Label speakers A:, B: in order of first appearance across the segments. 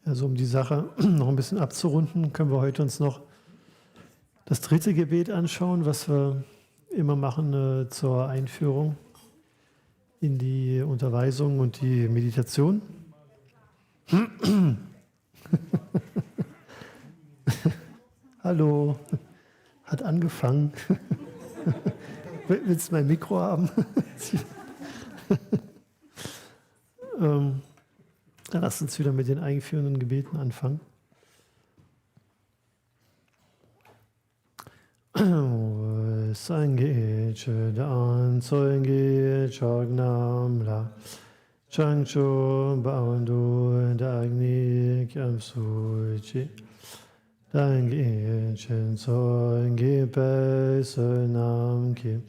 A: Also um die Sache noch ein bisschen abzurunden, können wir heute uns noch das dritte Gebet anschauen, was wir immer machen zur Einführung in die Unterweisung und die Meditation. Hallo, hat angefangen. Willst du mein Mikro haben? Dann lass uns wieder mit den einführenden Gebeten anfangen. Sangye Chedan Soyenge Chognam La Changcho Bawandu Dagni Kyamsuchi Dangye Chen Soyenge Pe Sonam Ki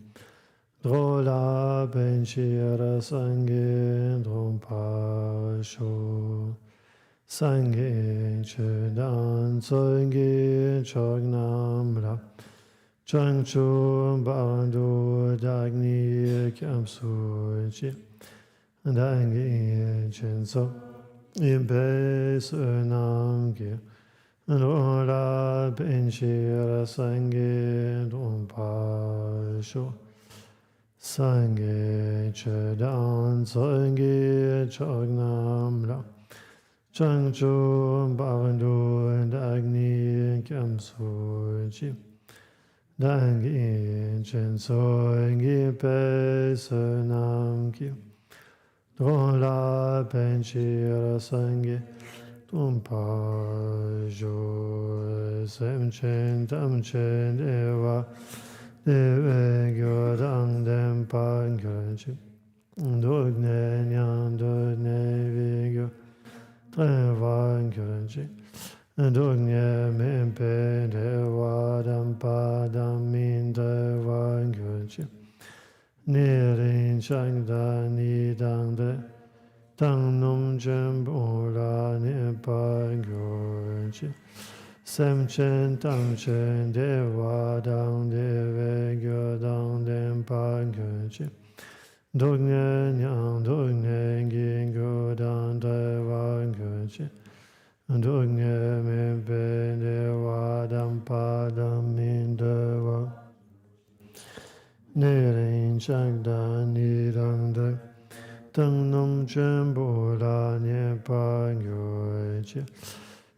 A: Drola Benshira Sangye Drompa Sho Sangye Chedan Soyenge Chognam La Changchu Bandu Dagni Kyamsuchi Dangi Chenso Impe Sunam Ki Rola Benshira Sangi Dumpa Sho Sangi Chedan Sangi Chagnam La Changchu Bandu Dagni Kyamsuchi Dangi Chen Soyenge Pe Sonam Ki Drola Benshira Sangi Dumpa Jo Sem Chen Tam Chen Eva Deve Gyodang Dem Pan Gyonchi Dogne Nyan Dogne Vigyo Trevan Gyonchi Dogne Mempe Deva Dampa Damin Deva Gyonchi Nirin Shangda Nidang De Tang Num Jem Ola Nipa Gyonchi Sem Chen Tam Chen Deva Dang Deve Gyodang Dempa Gyonchi Dogne Nyang Dogne Gingo Dang Deva Gyonchi Dogne Mempe Deva Dampa Damin Deva Nirin Shangda Nidang De Tang Num Chen Bola Nipa Gyonchi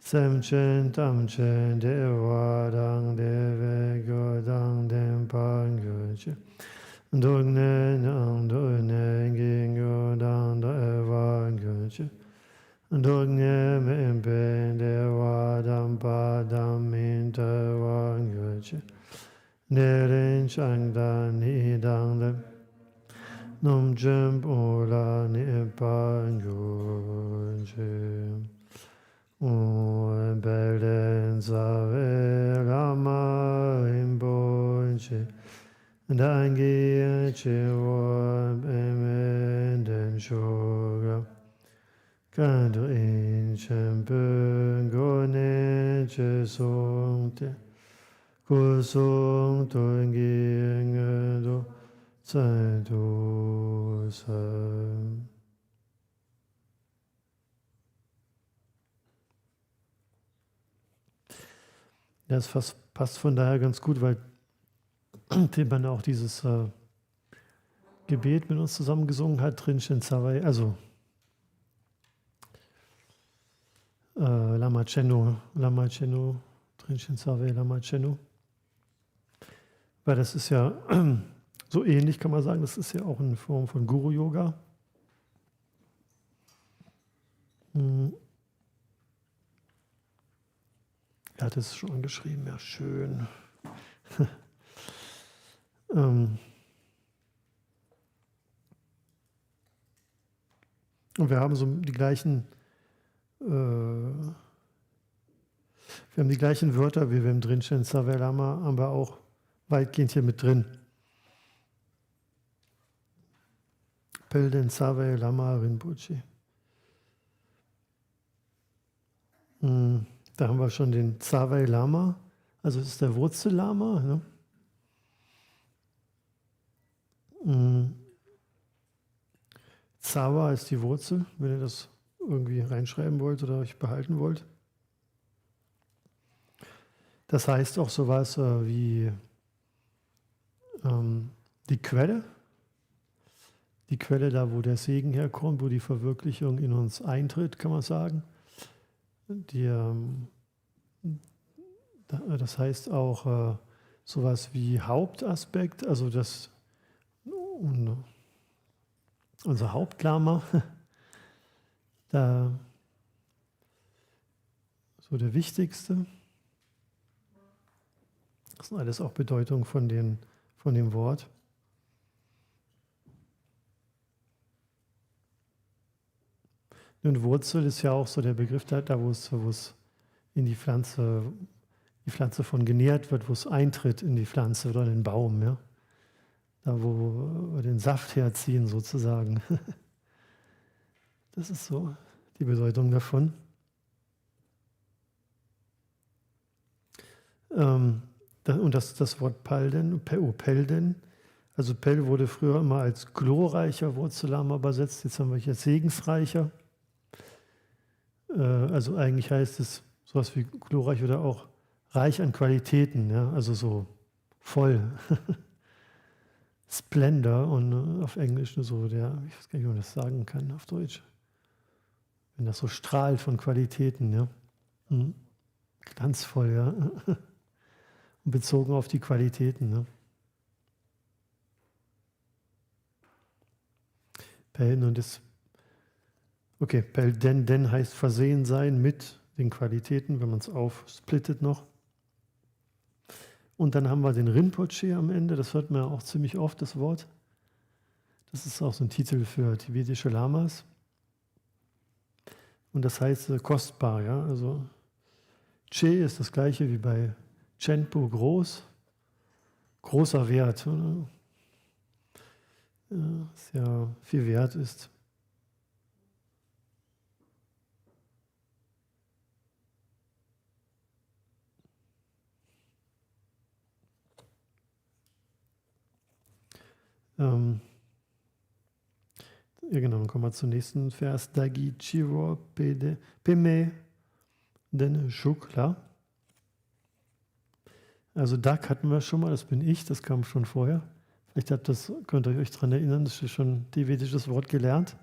A: Sem Chen Tam Chen Deva Dang Deve Gyodang Dempa Gyonchi Dogne Nyang Dogne Gingo Dang Deva Gyonchi Dogne Mempe Deva Dampa Damin Deva Gyonchi Nirin Shangda Nidang De Num Chen Bola Nipa Gyonchi Belen Zave Lama Rinpoche Dangi Chewa Bemenden Shoga Kado In Chempe Gone Che Songte Kusong Tungi Ngado Zaitu Sam. Das passt von daher ganz gut, weil Tilman auch dieses Gebet mit uns zusammen gesungen hat, Rinchen Zawai, also Lama Chenu, Rinchen Zawai, Lama Chenu. Weil das ist ja so ähnlich, kann man sagen, das ist ja auch eine Form von Guru-Yoga. Er hat es schon geschrieben, ja schön. Und wir haben so die gleichen, Wörter, wie wir im Drinchen Savai Lama haben wir auch weitgehend hier mit drin. Pelden Savai Lama Rinpoche. Da haben wir schon den Zavai Lama, also das ist der Wurzellama. Ne? Zawa ist die Wurzel, wenn ihr das irgendwie reinschreiben wollt oder euch behalten wollt. Das heißt auch sowas wie die Quelle da, wo der Segen herkommt, wo die Verwirklichung in uns eintritt, kann man sagen. Das heißt auch sowas wie Hauptaspekt, also unser Hauptdharma, da so der wichtigste. Das sind alles auch Bedeutungen von dem Wort. Und Wurzel ist ja auch so der Begriff da wo es in die Pflanze von genährt wird, wo es eintritt in die Pflanze oder in den Baum, ja. Da wo wir den Saft herziehen sozusagen. Das ist so die Bedeutung davon. Und das Wort Pelden, also Pel wurde früher immer als glorreicher Wurzelname übersetzt, jetzt haben wir hier segensreicher. Also eigentlich heißt es sowas wie glorreich oder auch reich an Qualitäten, ja? Also so voll. Splendor und auf Englisch nur so ich weiß gar nicht, wie man das sagen kann auf Deutsch. Wenn das so strahlt von Qualitäten, ja. Glanzvoll, ja. Und bezogen auf die Qualitäten, ne? Pelden und das Pelden heißt versehen sein mit den Qualitäten, wenn man es aufsplittet noch. Und dann haben wir den Rinpoche am Ende, das hört man ja auch ziemlich oft, das Wort. Das ist auch so ein Titel für tibetische Lamas. Und das heißt kostbar, ja. Also Che ist das gleiche wie bei Chenpo, großer Wert, oder? Ja, sehr viel wert ist. Ja genau, dann kommen wir zum nächsten Vers. Dagi Chiro Peme Den Shukla. Also Dag hatten wir schon mal, das bin ich, das kam schon vorher. Vielleicht könnt ihr euch daran erinnern, das ist schon ein tibetisches Wort gelernt.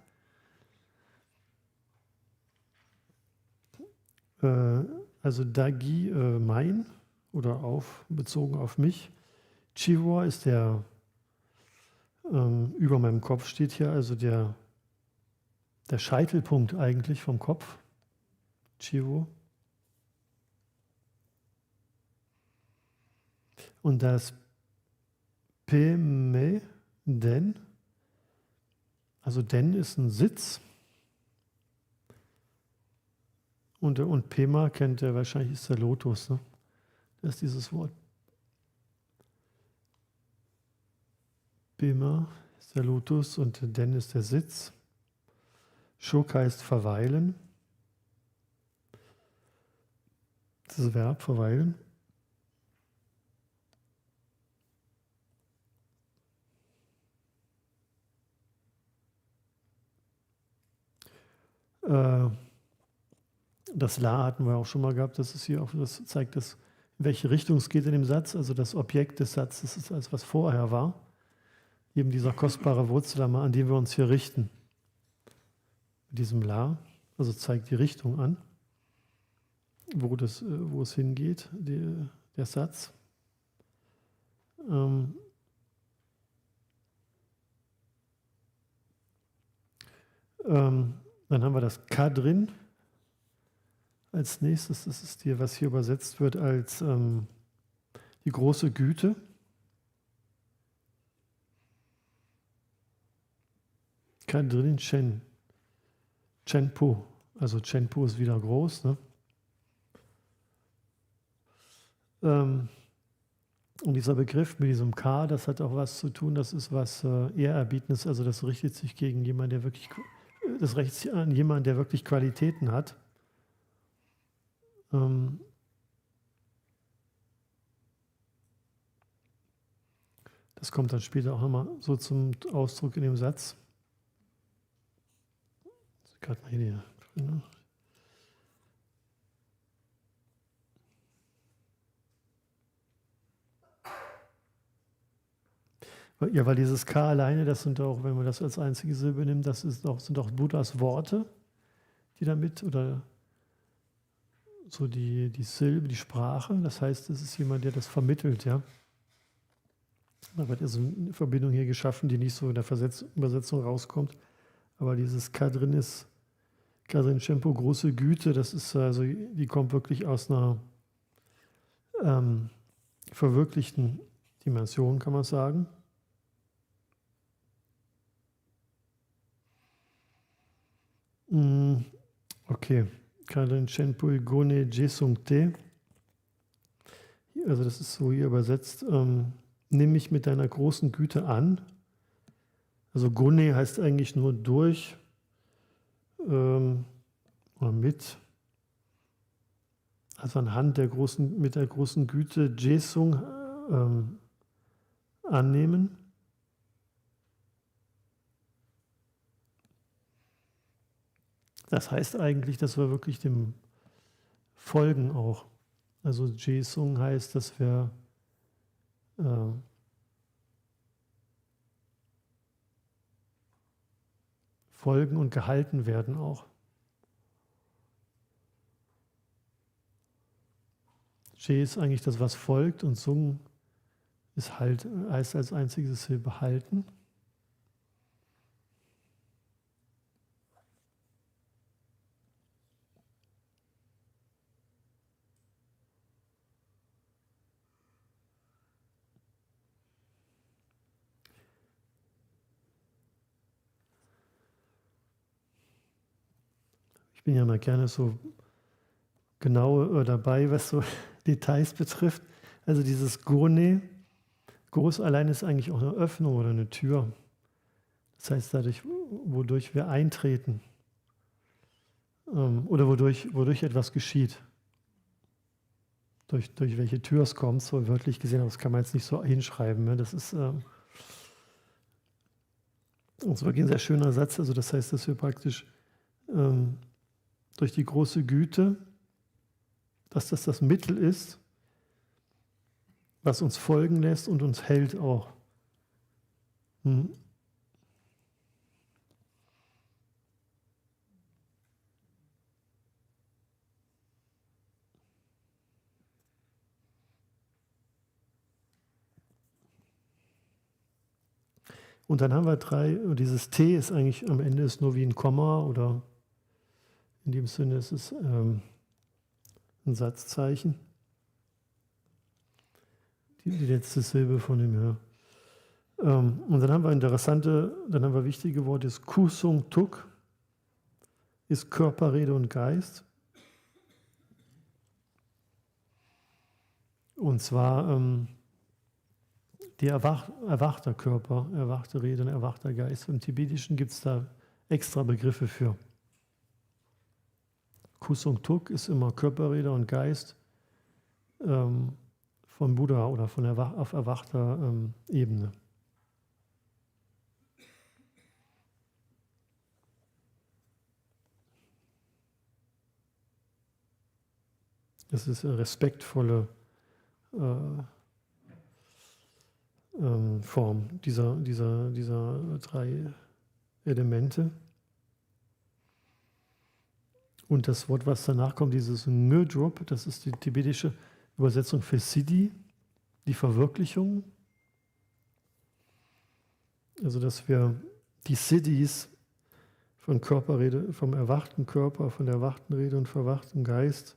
A: Also Dagi mein oder bezogen auf mich. Chivor ist der über meinem Kopf steht hier, also der Scheitelpunkt eigentlich vom Kopf. Chivo. Und das Peme Den, also Den ist ein Sitz. Und Pema kennt ihr wahrscheinlich, ist der Lotus. Ne? Das ist dieses Wort. Pema ist der Lotus und Den ist der Sitz. Shuk heißt verweilen. Das Verb verweilen. Das La hatten wir auch schon mal gehabt, das zeigt, in welche Richtung es geht in dem Satz. Also das Objekt des Satzes ist alles, was vorher war. Eben dieser kostbare Wurzelname, an den wir uns hier richten. Mit diesem La, also zeigt die Richtung an, wo es hingeht, der Satz. Dann haben wir das Ka drin als nächstes. Das ist was hier übersetzt wird als die große Güte. Ka drin Chenpo. Also Chenpo ist wieder groß. Ne? Und dieser Begriff mit diesem Ka, das hat auch was zu tun, das ist was Ehrerbietnis, also das richtet sich gegen jemanden, der wirklich, das richtet sich an jemanden, der wirklich Qualitäten hat. Das kommt dann später auch nochmal so zum Ausdruck in dem Satz. Gerade mal hier Ne? Ja, weil dieses K alleine, das sind auch, wenn man das als einzige Silbe nimmt, sind auch Buddhas Worte, die damit, oder so die Silbe, die Sprache. Das heißt, es ist jemand, der das vermittelt, ja. Da wird also eine Verbindung hier geschaffen, die nicht so in der Übersetzung rauskommt. Aber dieses K drin ist, K drin Shempo, große Güte, das ist also, die kommt wirklich aus einer verwirklichten Dimension, kann man sagen. Okay. Karen Chenpui Gone Jesungte. Also das ist so hier übersetzt. Nimm mich mit deiner großen Güte an. Also Gone heißt eigentlich nur durch oder mit. Also anhand mit der großen Güte Jesung annehmen. Das heißt eigentlich, dass wir wirklich dem folgen auch. Also Jesung heißt, dass wir folgen und gehalten werden auch. Je ist eigentlich das, was folgt, und Sung ist halt, heißt als einziges Silbe halten. Ich bin ja mal gerne so genau dabei, was so Details betrifft. Also dieses Gone, groß allein ist eigentlich auch eine Öffnung oder eine Tür. Das heißt, wodurch wir eintreten oder wodurch etwas geschieht. Durch welche Tür es kommt, so wörtlich gesehen, aber das kann man jetzt nicht so hinschreiben. Ne? Das ist wirklich ein sehr schöner Satz. Also das heißt, dass wir praktisch durch die große Güte, dass das Mittel ist, was uns folgen lässt und uns hält auch. Und dann haben wir 3, und dieses T ist eigentlich am Ende ist nur wie ein Komma, oder in dem Sinne ist es ein Satzzeichen. Die letzte Silbe von dem her. Und dann haben wir wichtige Worte, ist Kusung Tuk, ist Körper, Rede und Geist. Und zwar die erwachter Körper, erwachte Rede und erwachter Geist. Im Tibetischen gibt es da extra Begriffe für. Kusung Tuk ist immer Körper, Rede und Geist von Buddha oder auf erwachter Ebene. Das ist eine respektvolle Form dieser 3 Elemente. Und das Wort, was danach kommt, dieses Ngödrup, das ist die tibetische Übersetzung für Siddhi, die Verwirklichung. Also dass wir die Siddhis von Körperrede, vom erwachten Körper, von der erwachten Rede und verwachtem Geist,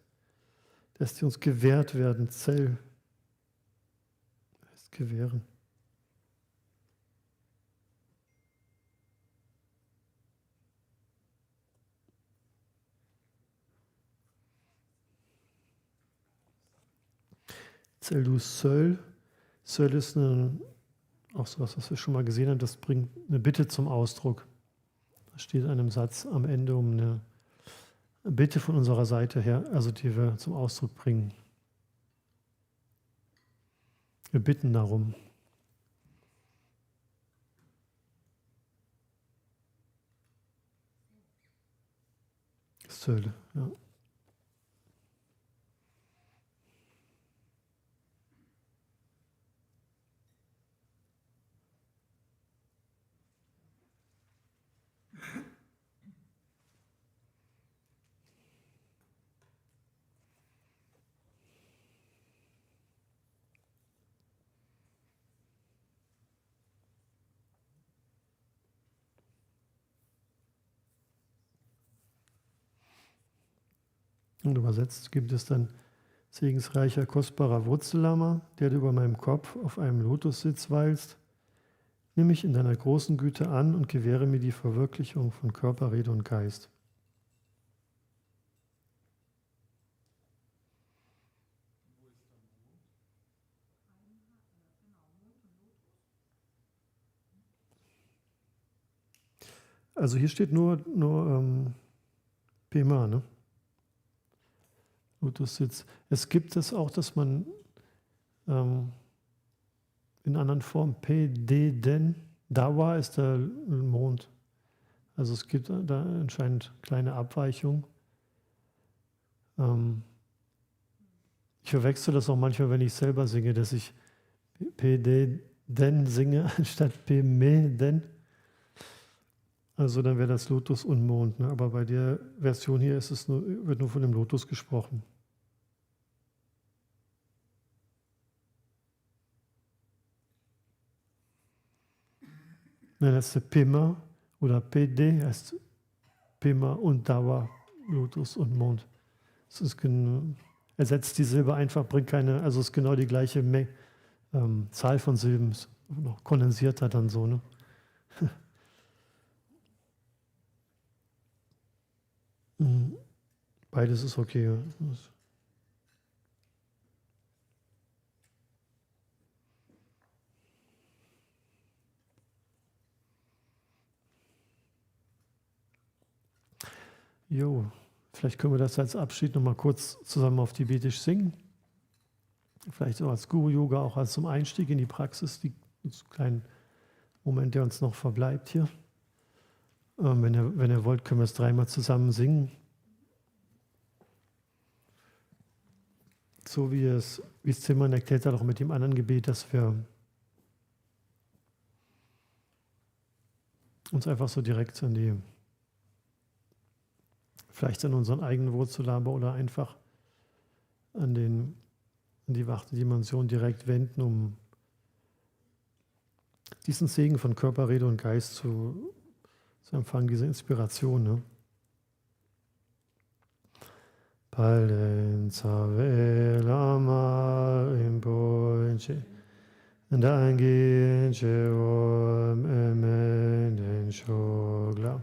A: dass die uns gewährt werden, heißt gewähren. Zeldus Söll. Söll ist auch sowas, was wir schon mal gesehen haben, das bringt eine Bitte zum Ausdruck. Da steht in einem Satz am Ende um eine Bitte von unserer Seite her, also die wir zum Ausdruck bringen. Wir bitten darum. Stöle. Ja. Und übersetzt gibt es dann: Segensreicher, kostbarer Wurzellammer, der du über meinem Kopf auf einem Lotussitz weilst, nimm mich in deiner großen Güte an und gewähre mir die Verwirklichung von Körper, Rede und Geist. Also hier steht nur Pema, ne? Lotussitz. Es gibt es auch, dass man in anderen Formen den, Dawa ist der Mond. Also es gibt da anscheinend kleine Abweichungen. Ich verwechsel das auch manchmal, wenn ich selber singe, dass ich den singe anstatt den. Also dann wäre das Lotus und Mond. Ne? Aber bei der Version hier wird nur von dem Lotus gesprochen. Nein, das ist der Pema oder PD, heißt Pema und Dawa, Lotus und Mond. Es ist ersetzt die Silbe einfach, bringt keine, also es ist genau die gleiche Zahl von Silben, ist noch kondensierter dann so. Ne? Beides ist okay. Ja. Jo, vielleicht können wir das als Abschied nochmal kurz zusammen auf Tibetisch singen. Vielleicht so als Guru-Yoga, auch als zum Einstieg in die Praxis, einen kleinen Moment, der uns noch verbleibt hier. Wenn ihr wollt, können wir es 3-mal zusammen singen. So wie es Zimmermann erklärt hat, auch mit dem anderen Gebet, dass wir uns einfach so direkt vielleicht an unseren eigenen Wurzellammer oder einfach an die wachte Dimension direkt wenden, um diesen Segen von Körper, Rede und Geist zu empfangen, diese Inspiration. Ne? Palen Save Lama Rinpoche Dangin Cheom Emen Shogla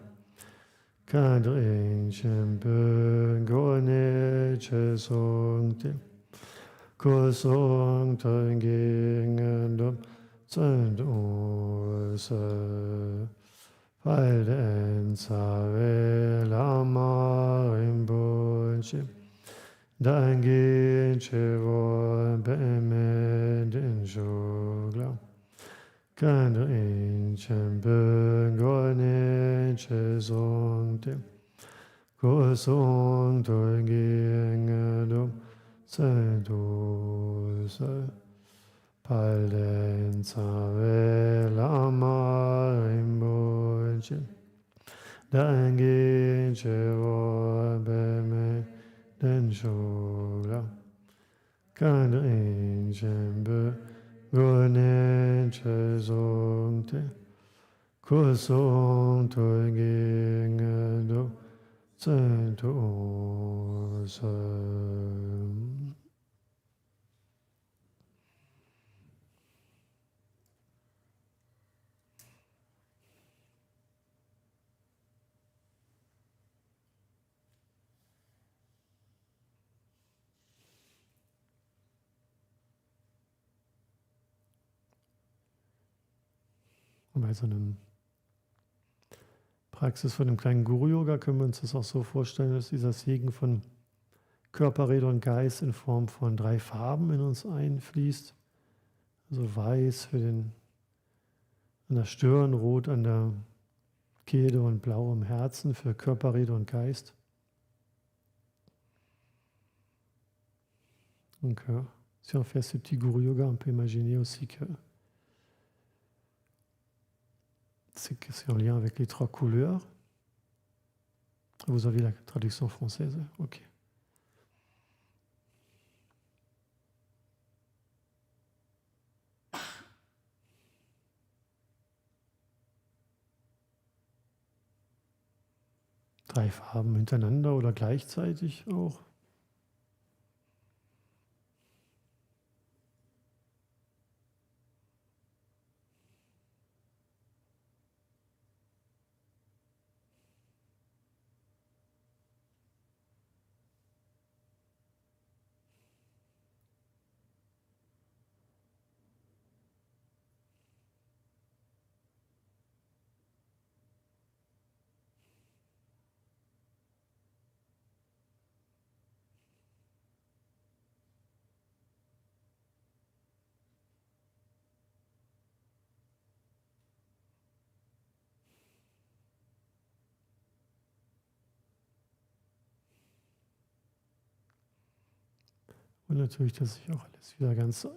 A: Kadrin Chempe Gone Chesongte Kosong Tangin Dom Zend Ose Palen Save Lama Rinpoche Dangin Cheom Emen Shogla Kadrin Chempe Gone Chesongte Kosong Tangin Dom Sedose Palen Save Lama Rinpoche Dangin Chevo Beme Den Shogla Kadrin Chempe Gone Chesongte Kosong Tangin Dom Sedose. Und bei so einer Praxis von dem kleinen Guru-Yoga können wir uns das auch so vorstellen, dass dieser Segen von Körper, Rede und Geist in Form von 3 Farben in uns einfließt. Also weiß an der Stirn, rot an der Kehle und blau im Herzen für Körper, Rede und Geist. Donc, si on fait ce petit guru yoga, on peut imaginer aussi que c'est en lien avec les 3 couleurs. Vous avez la traduction française, ok. Drei Farben hintereinander oder gleichzeitig auch. Und natürlich, dass sich auch alles wieder ganz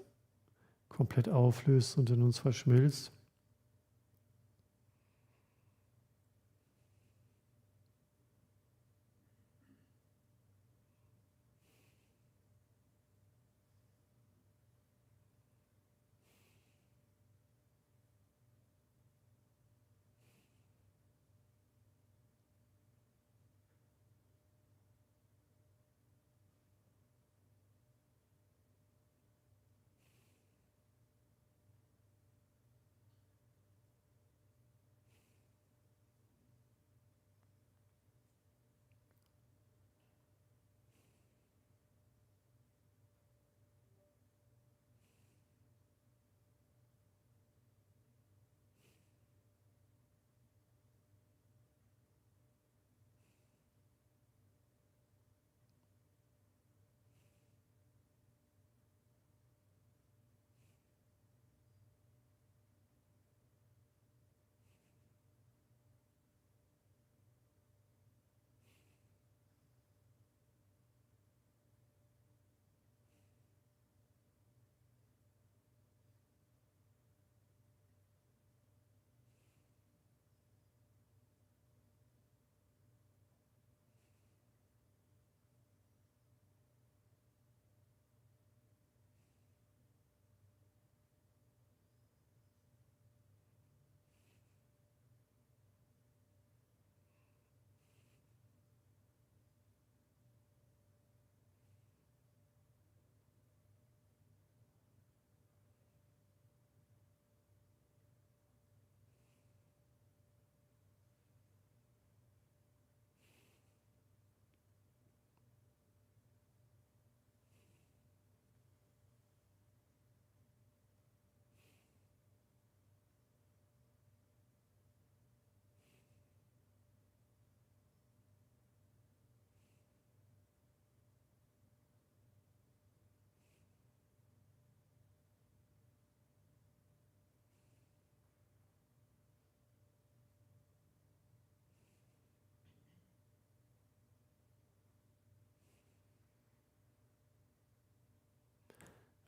A: komplett auflöst und in uns verschmilzt.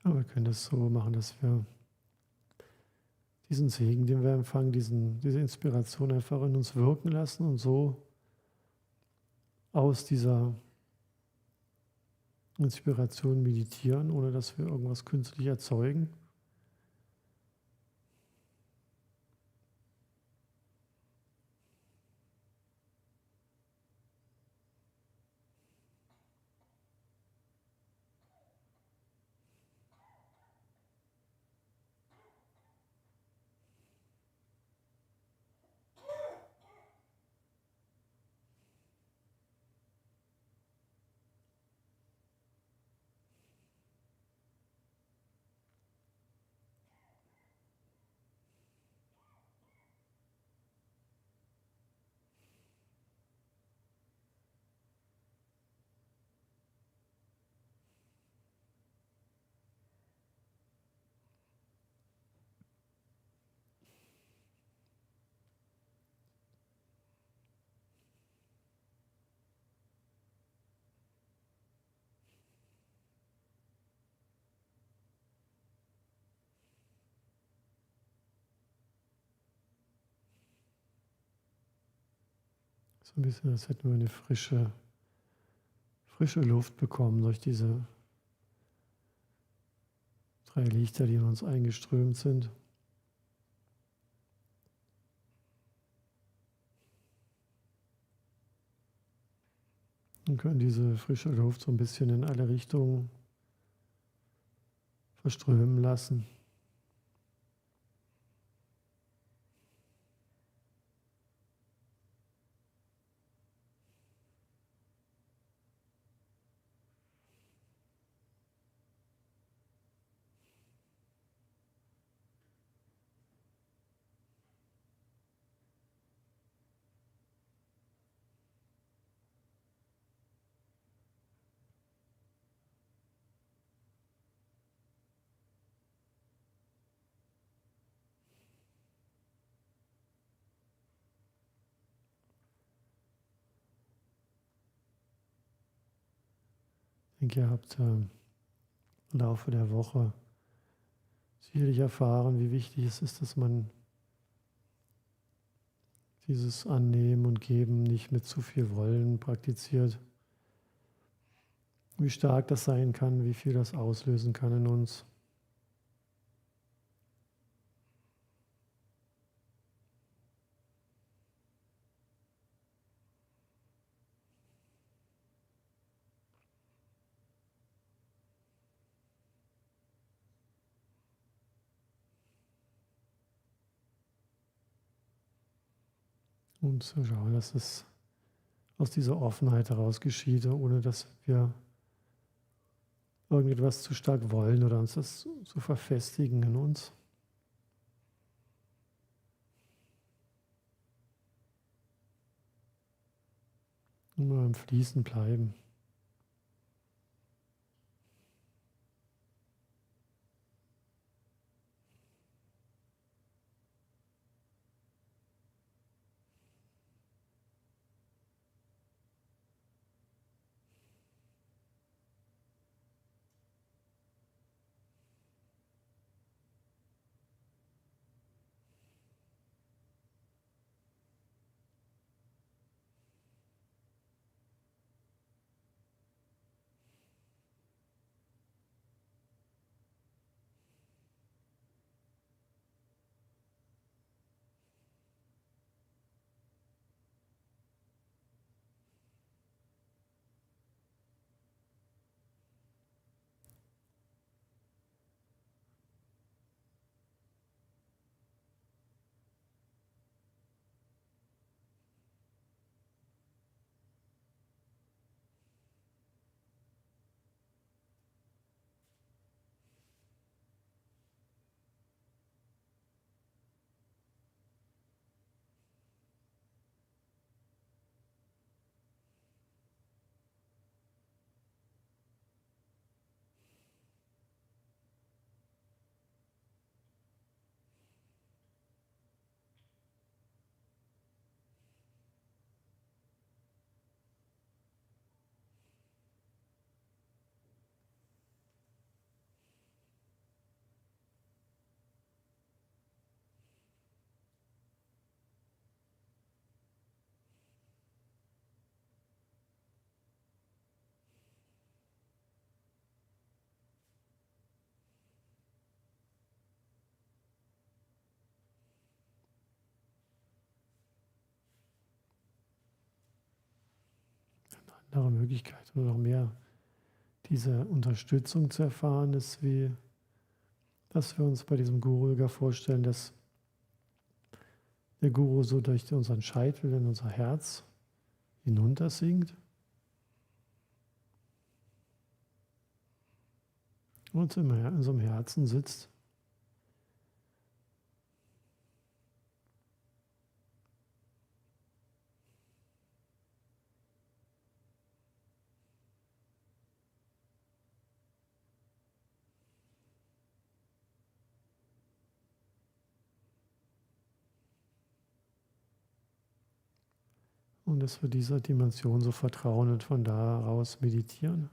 A: Aber wir können das so machen, dass wir diesen Segen, den wir empfangen, diese Inspiration einfach in uns wirken lassen und so aus dieser Inspiration meditieren, ohne dass wir irgendwas künstlich erzeugen. So ein bisschen, als hätten wir eine frische Luft bekommen durch diese 3 Lichter, die in uns eingeströmt sind. Und können diese frische Luft so ein bisschen in alle Richtungen verströmen lassen. Ich denke, ihr habt im Laufe der Woche sicherlich erfahren, wie wichtig es ist, dass man dieses Annehmen und Geben nicht mit zu viel Wollen praktiziert. Wie stark das sein kann, wie viel das auslösen kann in uns. Und zu schauen, dass es aus dieser Offenheit heraus geschieht, ohne dass wir irgendetwas zu stark wollen oder uns das zu verfestigen in uns. Immer im Fließen bleiben. Eine andere Möglichkeit oder noch mehr diese Unterstützung zu erfahren ist, wie dass wir uns bei diesem Guru vorstellen, dass der Guru so durch unseren Scheitel in unser Herz hinuntersinkt und in unserem Herzen sitzt. Und dass wir dieser Dimension so vertrauen und von da aus meditieren.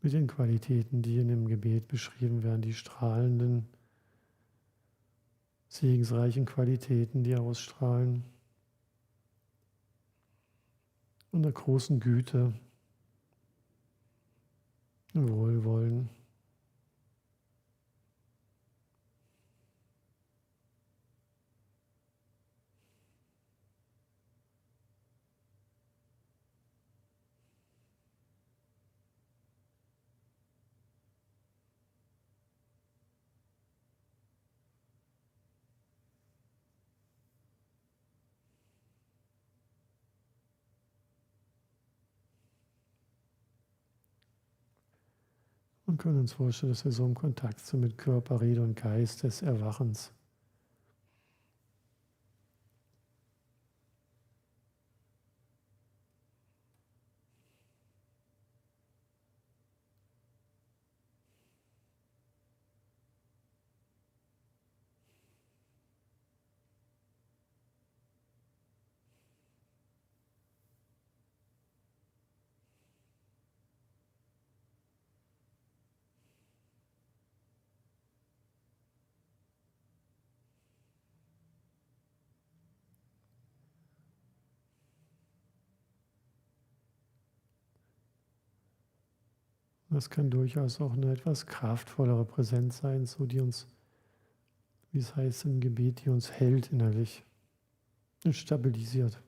A: mit den Qualitäten, die in dem Gebet beschrieben werden, die strahlenden, segensreichen Qualitäten, die ausstrahlen, und der großen Güte, Wohlwollen. Und können uns vorstellen, dass wir so im Kontakt sind mit Körper, Rede und Geist des Erwachens. Das kann durchaus auch eine etwas kraftvollere Präsenz sein, so die uns, wie es heißt im Gebet, die uns hält innerlich und stabilisiert.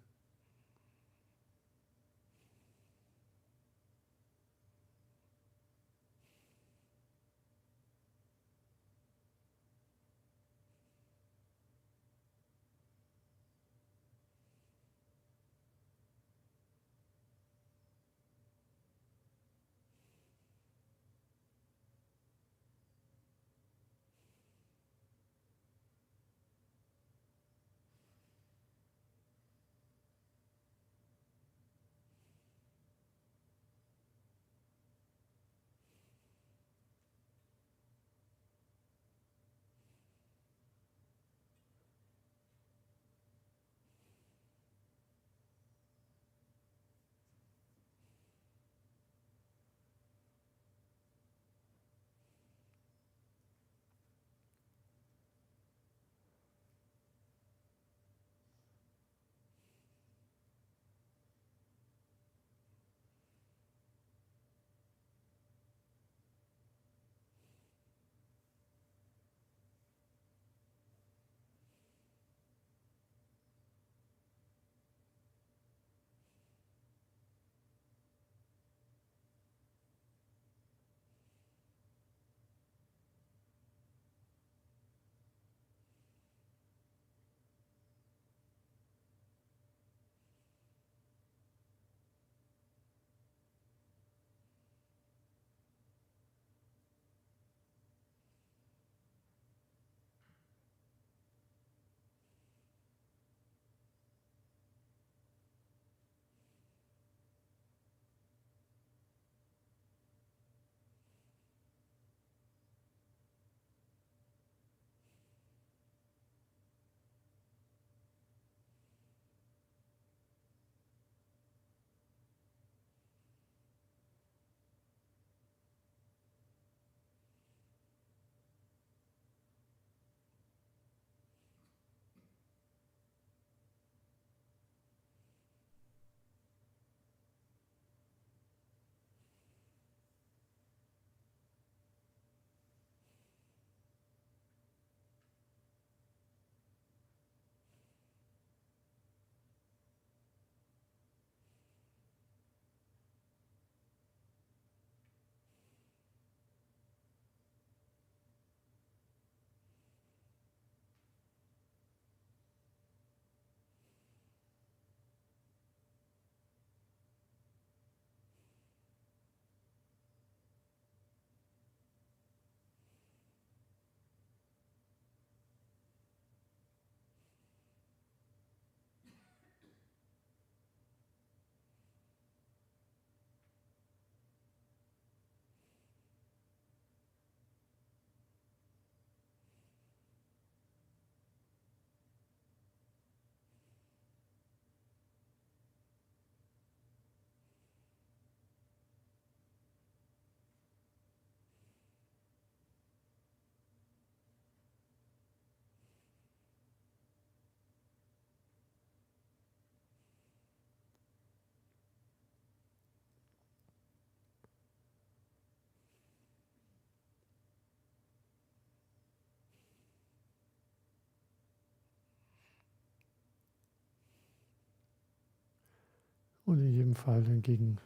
A: Und in jedem Fall dann gegen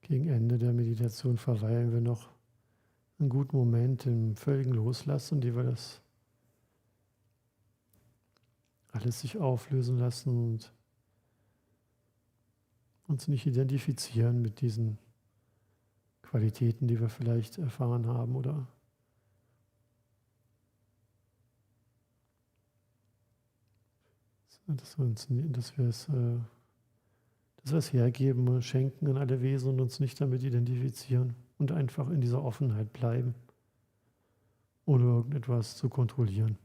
A: Ende der Meditation verweilen wir noch einen guten Moment im völligen Loslassen, in dem wir das alles sich auflösen lassen und uns nicht identifizieren mit diesen Qualitäten, die wir vielleicht erfahren haben oder dass wir es hergeben und schenken an alle Wesen und uns nicht damit identifizieren und einfach in dieser Offenheit bleiben, ohne irgendetwas zu kontrollieren.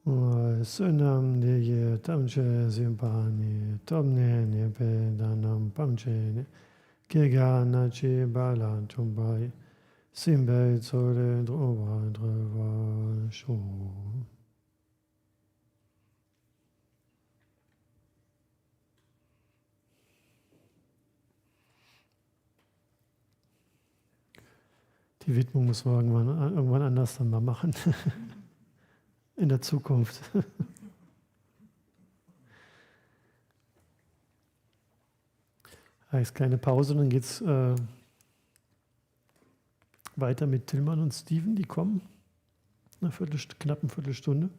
A: Sunam Deye Tamche Simpani Tomne Nepe Danam Pamche Kega Nachi Bala Tumbai Simbe Zole Drova Drova Shu. Die Widmung muss man irgendwann anders dann mal machen. In der Zukunft. Heißt kleine Pause, dann geht es weiter mit Tillmann und Steven, die kommen. Knapp eine Viertelstunde.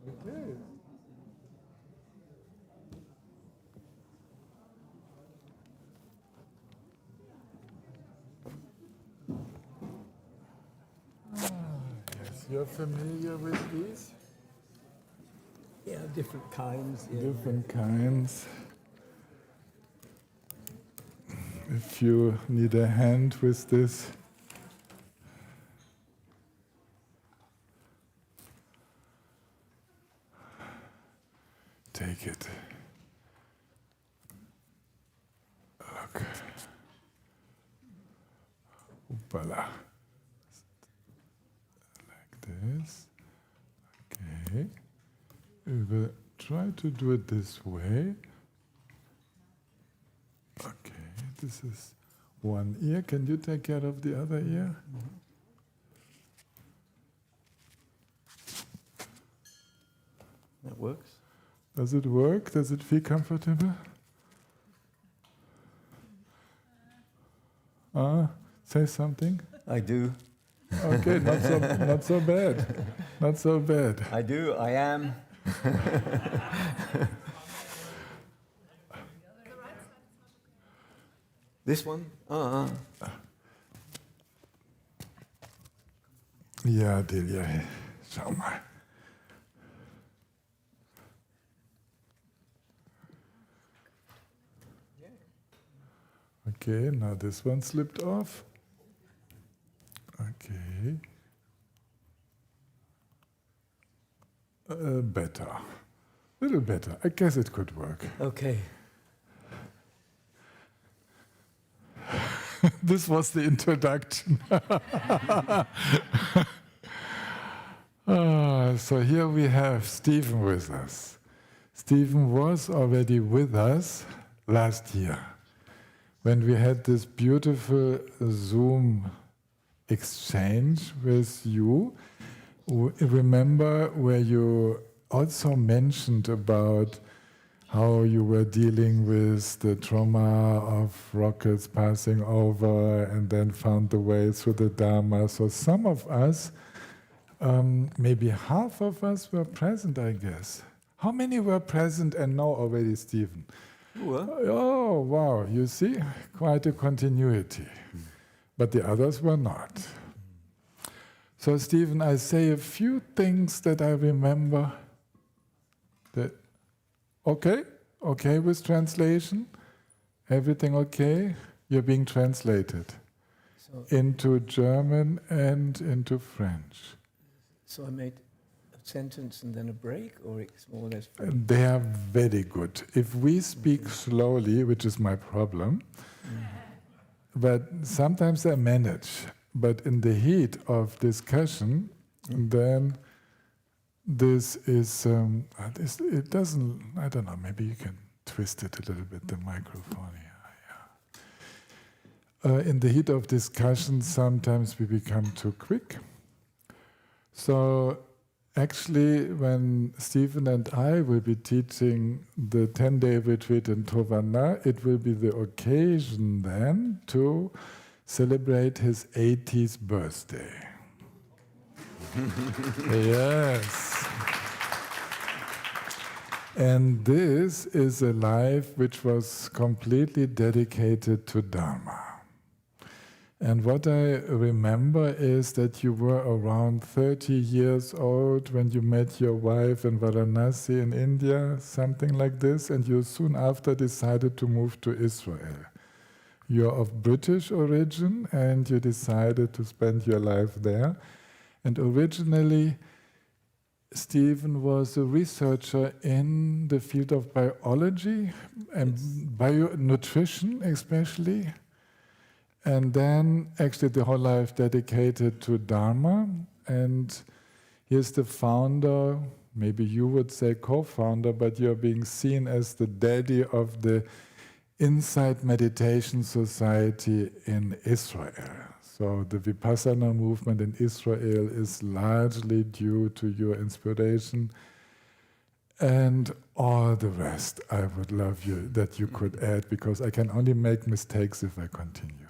B: Okay. Yes, you're familiar with these?
C: Yeah, different kinds. Yeah.
B: Different kinds. If you need a hand with this, take it. Look. Hoopala. Like this. Okay. We will try to do it this way. Okay, this is one ear. Can you take care of the other ear?
C: That works.
B: Does it work? Does it feel comfortable? Say something.
C: I do.
B: Okay, not so bad. Not so bad.
C: I do. I am. This one?
B: Ja, Delia, schau mal. Okay, now this one slipped off. Okay. Better. A little better. I guess it could work.
C: Okay.
B: This was the introduction. So here we have Stephen with us. Stephen was already with us last year when we had this beautiful Zoom exchange with you. Remember where you also mentioned about how you were dealing with the trauma of rockets passing over and then found the way through the Dharma. So some of us, maybe half of us were present, I guess. How many were present and know already, Stephen? Oh, wow, you see, quite a continuity. But the others were not. So, Stephen, I say a few things that I remember. Okay with translation? Everything okay? You're being translated into German and into French.
C: So I made a sentence and then a break, or it's more or less...
B: They are very good. If we speak slowly, which is my problem, but sometimes I manage. But in the heat of discussion, then this is, it doesn't, I don't know, maybe you can twist it a little bit, the microphone here. In the heat of discussion, sometimes we become too quick. So actually, when Stephen and I will be teaching the 10-day retreat in Tovana, it will be the occasion then to celebrate his 80th birthday. Yes. And this is a life which was completely dedicated to Dharma. And what I remember is that you were around 30 years old when you met your wife in Varanasi in India, something like this, and you soon after decided to move to Israel. You're of British origin and you decided to spend your life there. And originally, Stephen was a researcher in the field of biology and nutrition especially. And then actually the whole life dedicated to Dharma. And he's the founder, maybe you would say co-founder, but you're being seen as the daddy of the Insight Meditation Society in Israel. So the Vipassana movement in Israel is largely due to your inspiration, and all the rest I would love you that you could add, because I can only make mistakes if I continue.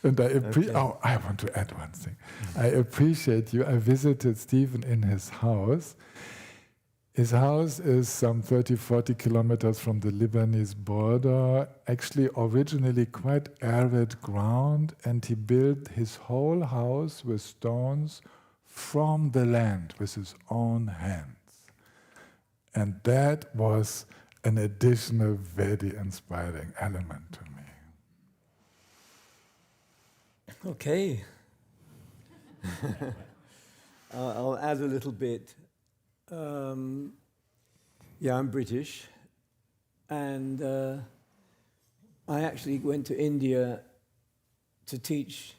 B: And
C: Okay.
B: I want to add one thing. I appreciate you. I visited Stephen in his house. His house is some 30, 40 kilometers from the Lebanese border, actually originally quite arid ground, and he built his whole house with stones from the land with his own hands. And that was an additional very inspiring element to me.
C: Okay. I'll add a little bit. Yeah, I'm British, and I actually went to India to teach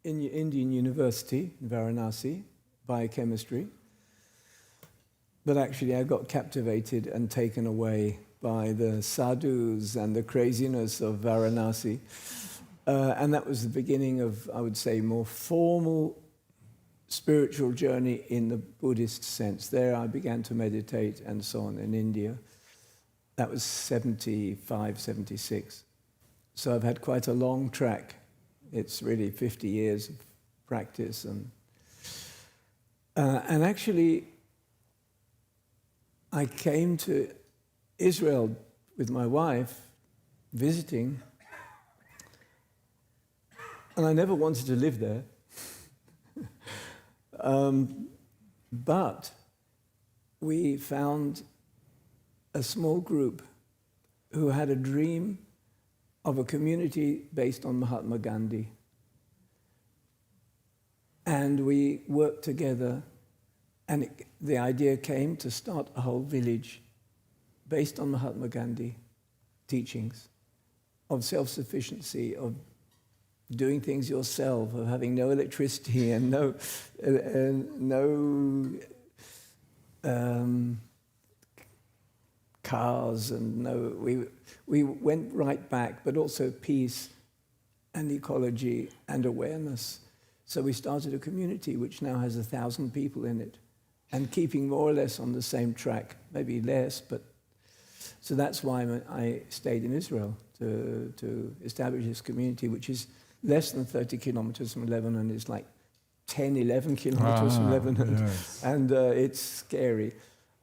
C: in Indian University in Varanasi, biochemistry. But actually I got captivated and taken away by the sadhus and the craziness of Varanasi. And that was the beginning of, I would say, more formal spiritual journey in the Buddhist sense. There I began to meditate and so on in India. That was 75, 76. So I've had quite a long track. It's really 50 years of practice. And actually, I came to Israel with my wife, visiting, and I never wanted to live there. But we found a small group who had a dream of a community based on Mahatma Gandhi. And we worked together, and the idea came to start a whole village based on Mahatma Gandhi teachings of self-sufficiency, of doing things yourself, of having no electricity and no cars and no. We went right back, but also peace and ecology and awareness. So we started a community which now has 1,000 people in it, and keeping more or less on the same track, maybe less, but so that's why I stayed in Israel to establish this community, which is less than 30 kilometers from Lebanon. It's like 10, 11 kilometers from Lebanon.
B: Yes.
C: And it's scary.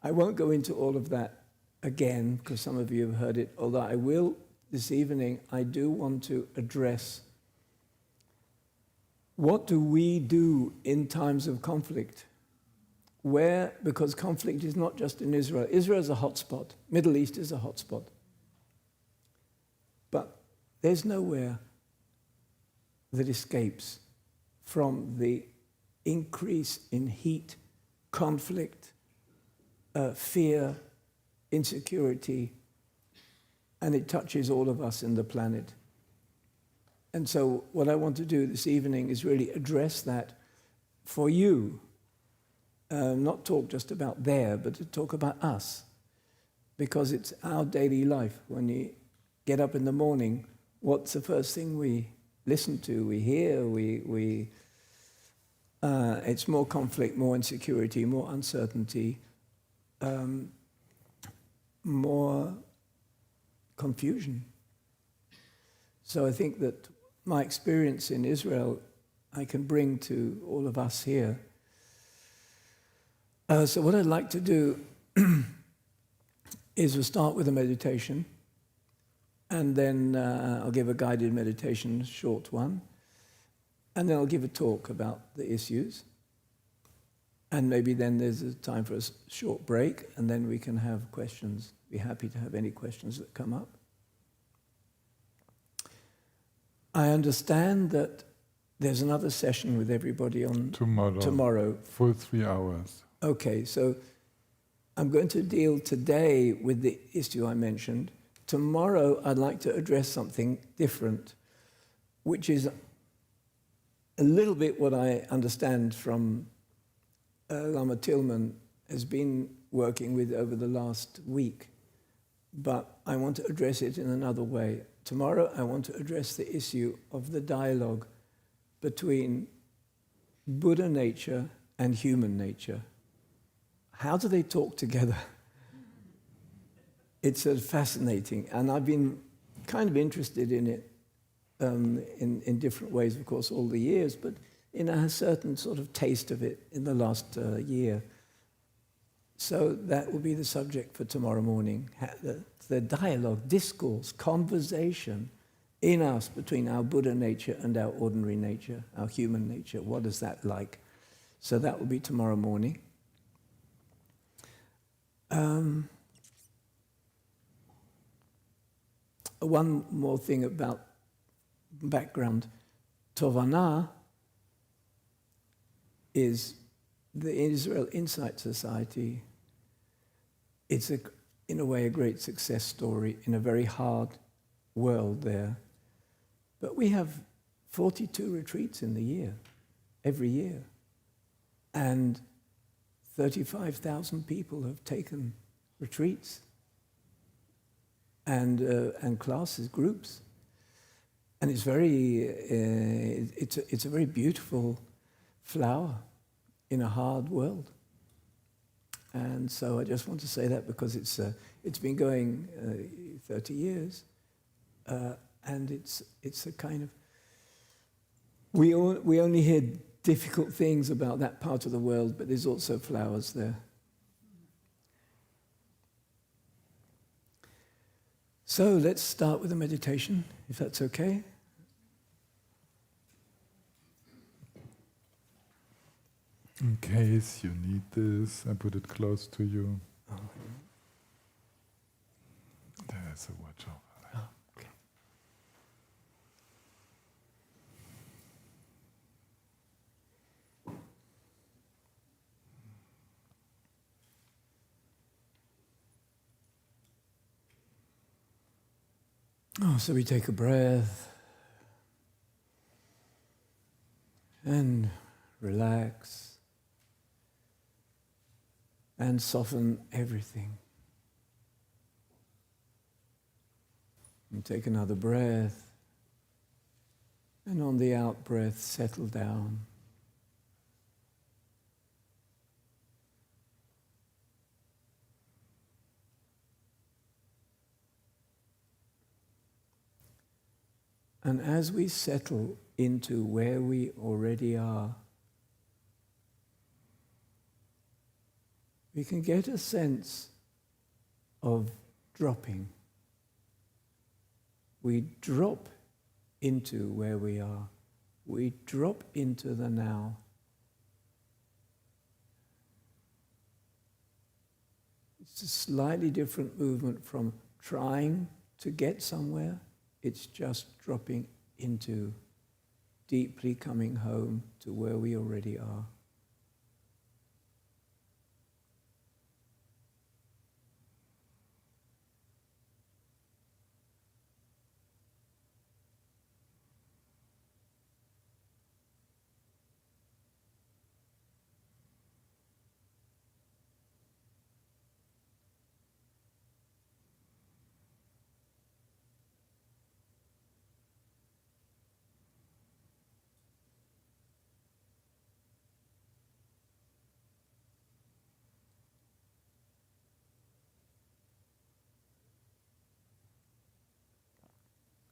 C: I won't go into all of that again, because some of you have heard it, although I will this evening. I do want to address what do we do in times of conflict? Because conflict is not just in Israel. Israel is a hotspot. Middle East is a hotspot. But there's nowhere that escapes from the increase in heat, conflict, fear, insecurity, and it touches all of us in the planet. And so what I want to do this evening is really address that for you. Not talk just about there, but to talk about us. Because it's our daily life. When you get up in the morning, what's the first thing we listen to, we hear, it's more conflict, more insecurity, more uncertainty, more confusion. So I think that my experience in Israel, I can bring to all of us here. So what I'd like to do is we'll start with a meditation, and then I'll give a guided meditation, a short one, and then I'll give a talk about the issues, and maybe then there's a time for a short break, and then we can have questions. Be happy to have any questions that come up. I understand that there's another session with everybody on tomorrow.
B: Full 3 hours.
C: Okay, so I'm going to deal today with the issue I mentioned. Tomorrow I'd like to address something different, which is a little bit what I understand from Lama Tillman has been working with over the last week. But I want to address it in another way. Tomorrow I want to address the issue of the dialogue between Buddha nature and human nature. How do they talk together? It's fascinating, and I've been kind of interested in it in different ways, of course, all the years, but in a certain sort of taste of it in the last year. So that will be the subject for tomorrow morning, the dialogue, discourse, conversation in us between our Buddha nature and our ordinary nature, our human nature. What is that like? So that will be tomorrow morning. One more thing about background. Tovana is the Israel Insight Society. It's, in a way, a great success story in a very hard world there. But we have 42 retreats in the year, every year. And 35,000 people have taken retreats and classes, groups. And it's it's a very beautiful flower in a hard world. And so I just want to say that because it's been going 30 years, and it's a kind of, we only hear difficult things about that part of the world, but there's also flowers there. So let's start with a meditation, if that's okay.
B: In case you need this, I put it close to you.
C: Oh,
B: There's a watch over there.
C: okay. Oh, so we take a breath and relax and soften everything. And take another breath, and on the out breath, settle down. And as we settle into where we already are, we can get a sense of dropping. We drop into where we are. We drop into the now. It's a slightly different movement from trying to get somewhere. It's just dropping into, deeply coming home to where we already are.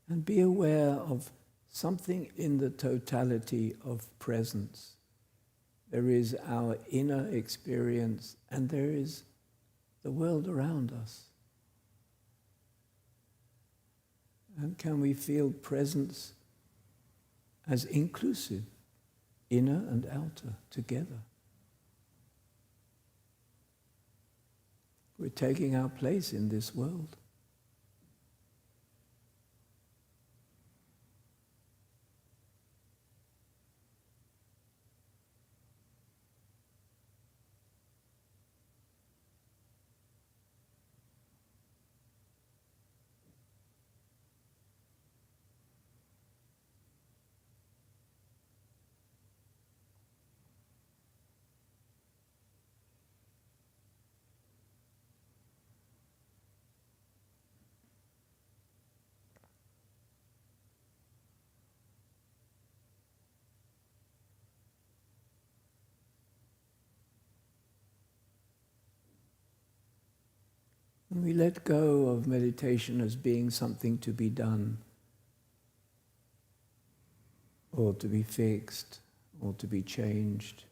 C: And be aware of something in the totality of presence. There is our inner experience, and there is the world around us. And can we feel presence as inclusive, inner and outer, together? We're taking our place in this world. And we let go of meditation as being something to be done. or to be fixed, or to be changed.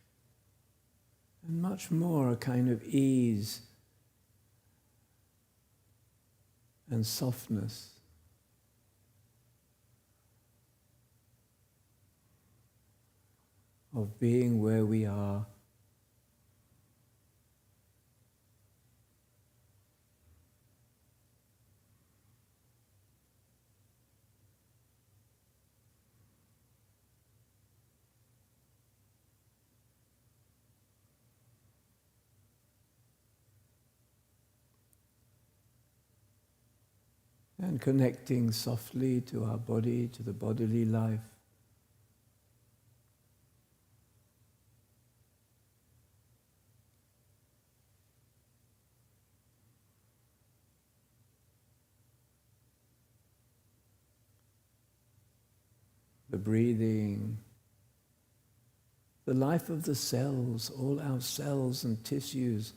C: And much more a kind of ease and softness. Of being where we are. And connecting softly to our body, to the bodily life. The breathing, the life of the cells, all our cells and tissues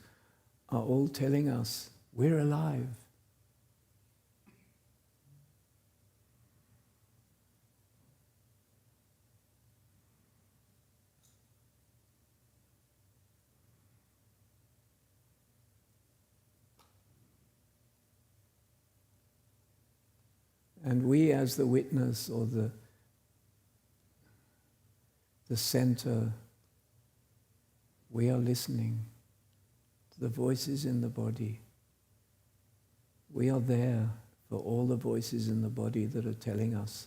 C: are all telling us we're alive. And we as the witness or the center, we are listening to the voices in the body. We are there for all the voices in the body that are telling us.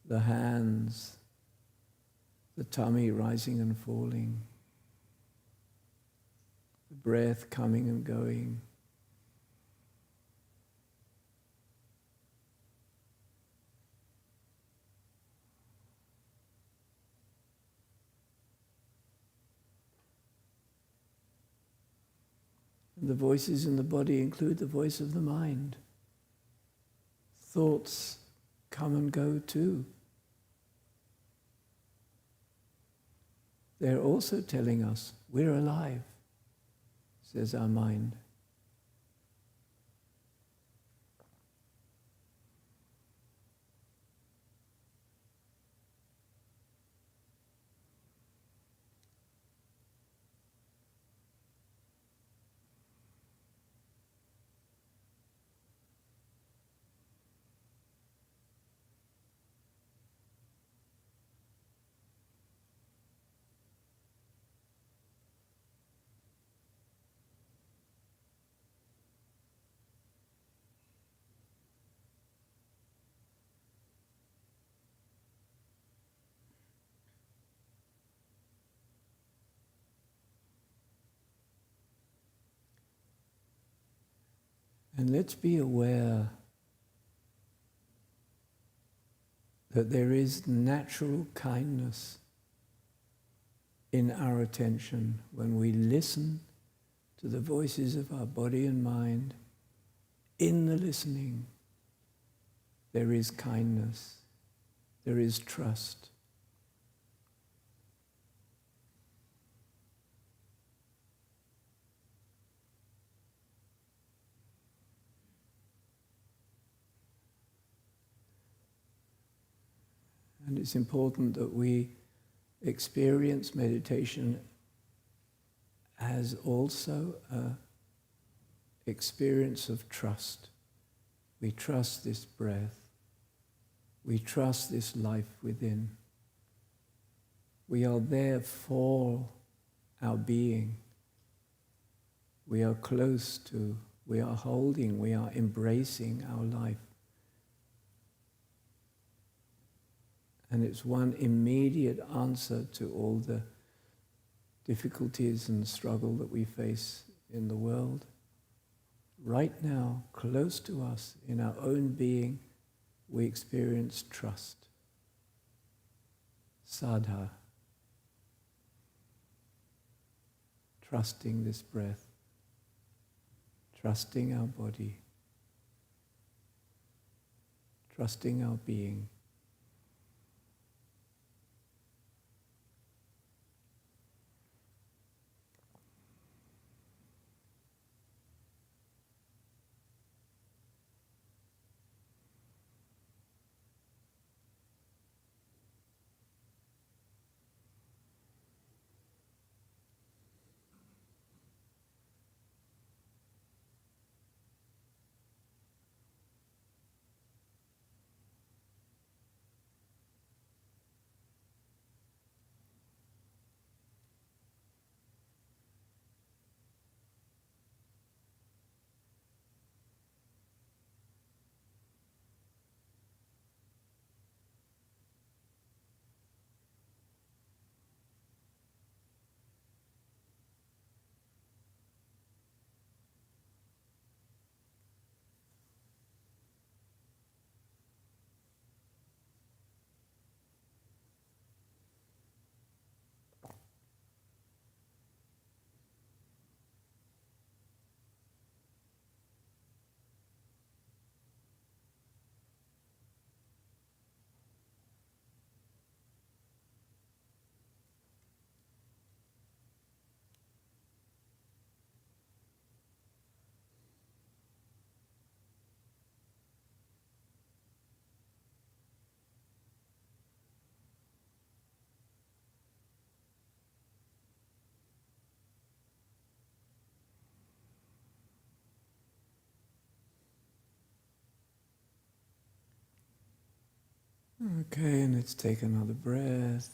C: The hands, the tummy rising and falling, the breath coming and going. The voices in the body include the voice of the mind. Thoughts come and go too. They're also telling us we're alive, says our mind. And let's be aware that there is natural kindness in our attention when we listen to the voices of our body and mind. In the listening, there is kindness, there is trust. And it's important that we experience meditation as also an experience of trust. We trust this breath. We trust this life within. We are there for our being. We are close to, we are holding, we are embracing our life. And it's one immediate answer to all the difficulties and struggle that we face in the world. Right now, close to us, in our own being, we experience trust. Sadha. Trusting this breath. Trusting our body. Trusting our being. Okay, and let's take another breath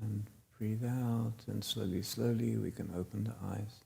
C: and breathe out, and slowly, slowly we can open the eyes.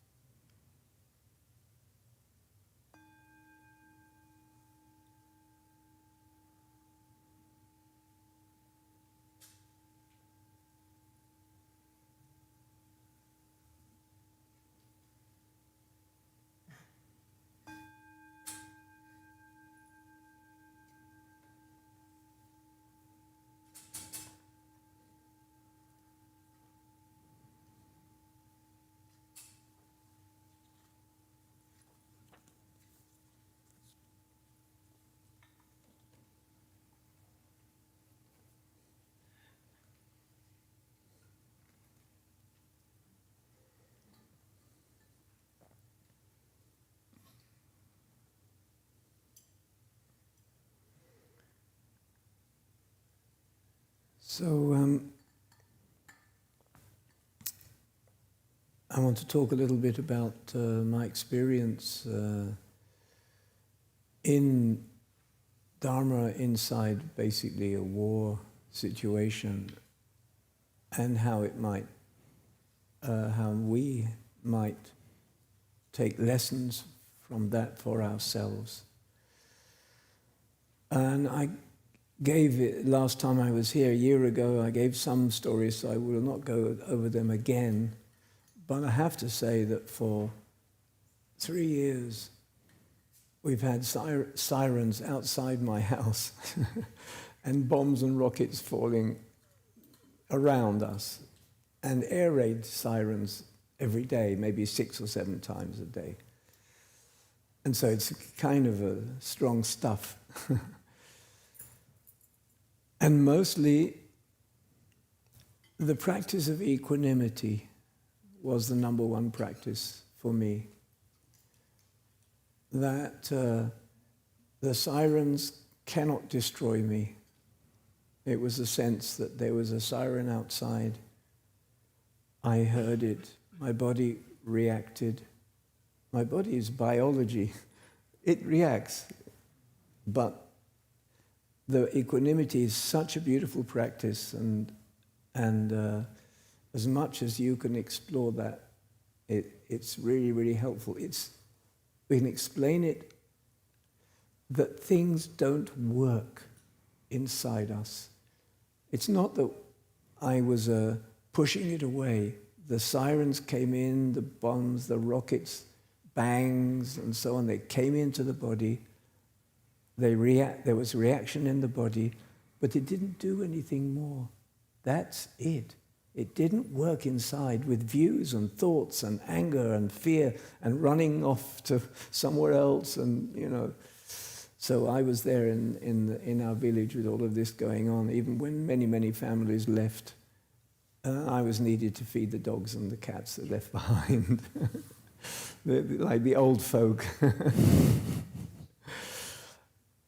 C: So I want to talk a little bit about my experience in Dharma inside basically a war situation, and how it might, how we might take lessons from that for ourselves. And I gave it, last time I was here a year ago, I gave some stories, so I will not go over them again. But I have to say that for 3 years, we've had sirens outside my house and bombs and rockets falling around us, and air raid sirens every day, maybe 6 or 7 times a day. And so it's kind of a strong stuff. And mostly, the practice of equanimity was the number one practice for me. That the sirens cannot destroy me. It was a sense that there was a siren outside. I heard it. My body reacted. My body is biology. It reacts. But the equanimity is such a beautiful practice, and as much as you can explore that, it's really, really helpful. We can explain it that things don't work inside us. It's not that I was pushing it away. The sirens came in, the bombs, the rockets, bangs, and so on. They came into the body. There was reaction in the body, but it didn't do anything more. That's it. It didn't work inside with views and thoughts and anger and fear and running off to somewhere else, and So I was there in our village with all of this going on, even when many, many families left. I was needed to feed the dogs and the cats that left behind, like the old folk.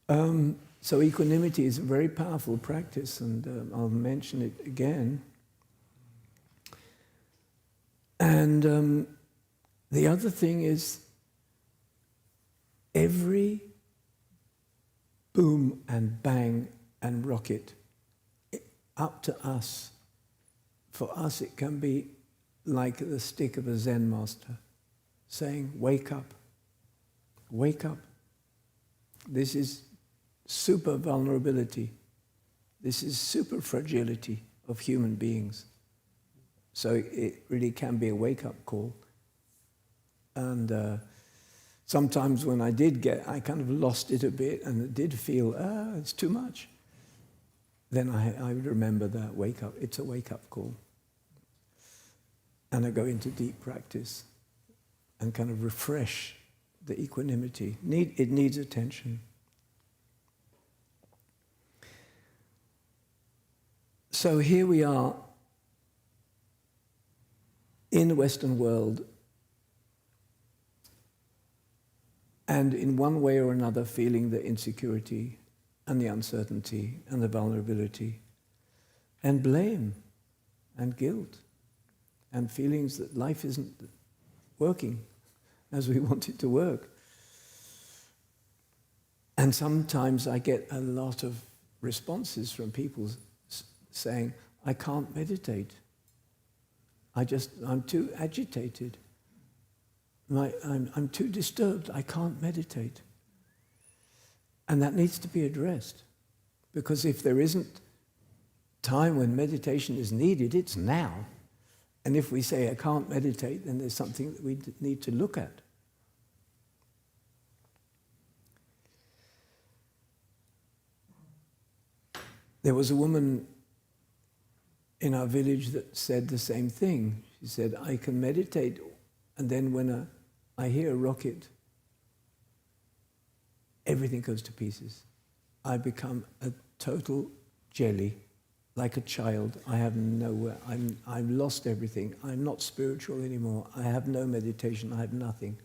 C: So equanimity is a very powerful practice, and I'll mention it again. And the other thing is, every boom and bang and rocket, up to us, for us it can be like the stick of a Zen master saying, wake up, wake up. This is super vulnerability. This is super fragility of human beings. So it really can be a wake-up call. And sometimes when I kind of lost it a bit, and it did feel, it's too much. Then I would remember that wake up. It's a wake-up call. And I go into deep practice and kind of refresh the equanimity. It needs attention. So here we are in the Western world, and in one way or another feeling the insecurity and the uncertainty and the vulnerability and blame and guilt and feelings that life isn't working as we want it to work. And sometimes I get a lot of responses from people saying, I can't meditate. I'm too agitated. I'm too disturbed. I can't meditate. And that needs to be addressed. Because if there isn't time when meditation is needed, it's now. And if we say, I can't meditate, then there's something that we need to look at. There was a woman in our village that said the same thing. She said, I can meditate, and then when I hear a rocket, everything goes to pieces. I become a total jelly, like a child. I have nowhere. I've lost everything. I'm not spiritual anymore. I have no meditation. I have nothing.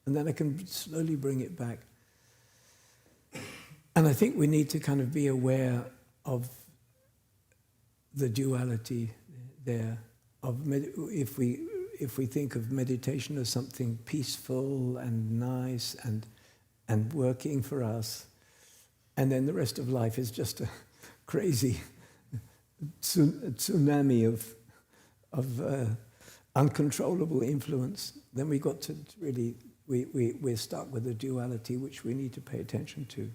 C: And then I can slowly bring it back. And I think we need to kind of be aware of the duality there. If we think of meditation as something peaceful and nice and working for us, and then the rest of life is just a crazy tsunami of uncontrollable influence, then we got to really, we're stuck with the duality which we need to pay attention to.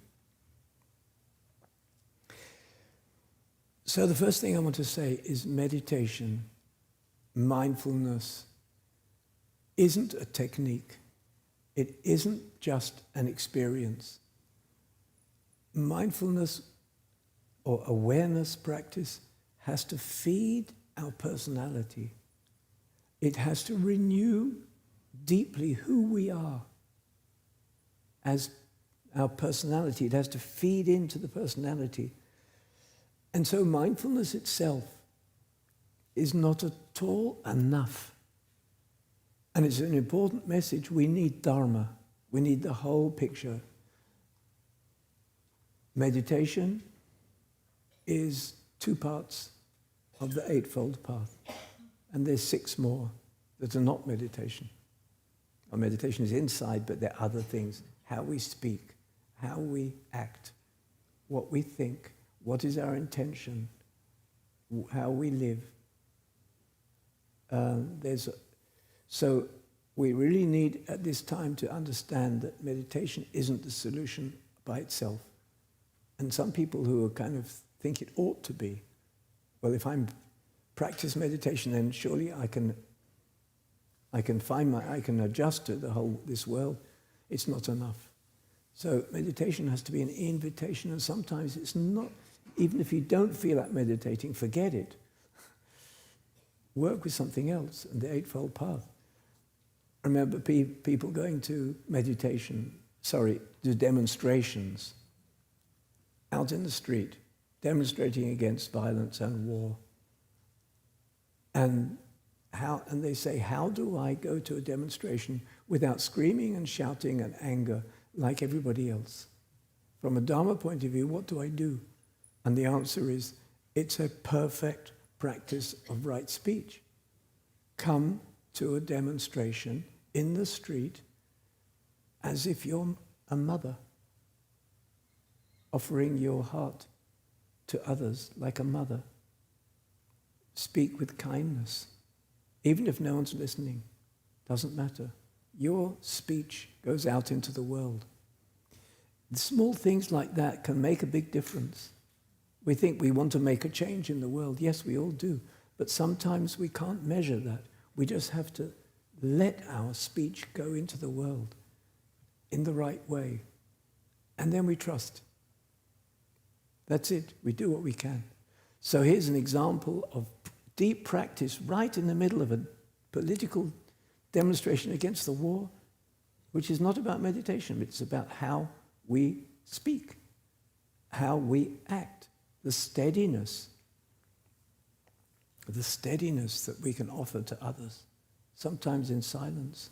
C: So the first thing I want to say is meditation, mindfulness, isn't a technique. It isn't just an experience. Mindfulness or awareness practice has to feed our personality. It has to renew deeply who we are as our personality. It has to feed into the personality. And so mindfulness itself is not at all enough. And it's an important message. We need Dharma. We need the whole picture. Meditation is 2 parts of the Eightfold Path. And there's 6 more that are not meditation. Our meditation is inside, but there are other things. How we speak, how we act, what we think, what is our intention, how we live. So we really need at this time to understand that meditation isn't the solution by itself. And some people who are kind of think it ought to be, well, if I practice meditation, then surely I can adjust to this world. It's not enough. So meditation has to be an invitation, and sometimes it's not. Even if you don't feel like meditating, forget it. Work with something else, and the Eightfold Path. I remember people going to demonstrations out in the street, demonstrating against violence and war. And they say, how do I go to a demonstration without screaming and shouting and anger like everybody else? From a Dharma point of view, what do I do? And the answer is, it's a perfect practice of right speech. Come to a demonstration in the street as if you're a mother, offering your heart to others like a mother. Speak with kindness, even if no one's listening. Doesn't matter. Your speech goes out into the world. Small things like that can make a big difference. We think we want to make a change in the world. Yes, we all do. But sometimes we can't measure that. We just have to let our speech go into the world in the right way. And then we trust. That's it. We do what we can. So here's an example of deep practice right in the middle of a political demonstration against the war, which is not about meditation. It's about how we speak, how we act. The steadiness that we can offer to others, sometimes in silence.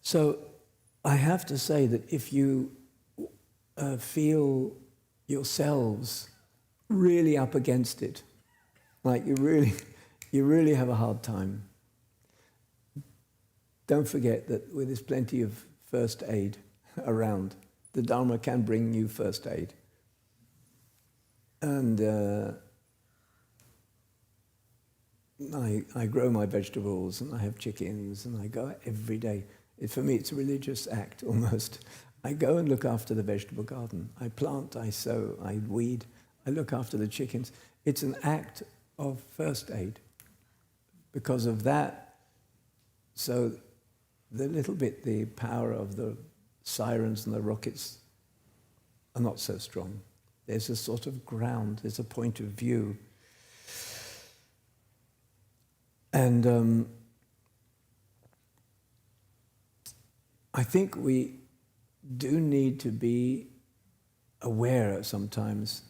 C: So I have to say that if you feel yourselves really up against it, like you really have a hard time, don't forget that there's plenty of first aid around. The Dharma can bring you first aid. And I grow my vegetables, and I have chickens, and I go out every day. For me, it's a religious act, almost. I go and look after the vegetable garden. I plant, I sow, I weed, I look after the chickens. It's an act of first aid. Because of that, so the power of the sirens and the rockets are not so strong. There's a sort of ground, there's a point of view. And I think we do need to be aware sometimes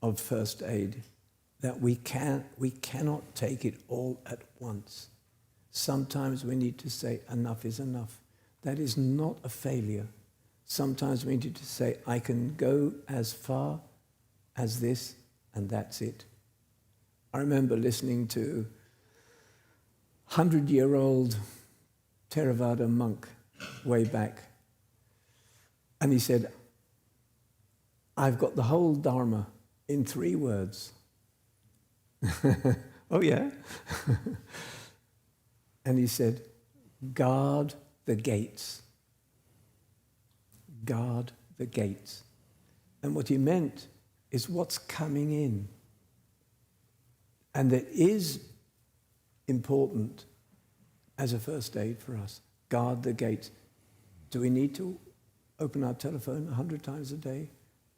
C: of first aid, that we cannot take it all at once. Sometimes we need to say, enough is enough. That is not a failure. Sometimes we need to say, I can go as far as this, and that's it. I remember listening to 100-year-old Theravada monk way back. And he said, I've got the whole Dharma in 3 words. Oh, yeah? And he said, guard the gates. Guard the gates. And what he meant is what's coming in. And that is important as a first aid for us. Guard the gates. Do we need to open our telephone 100 times a day?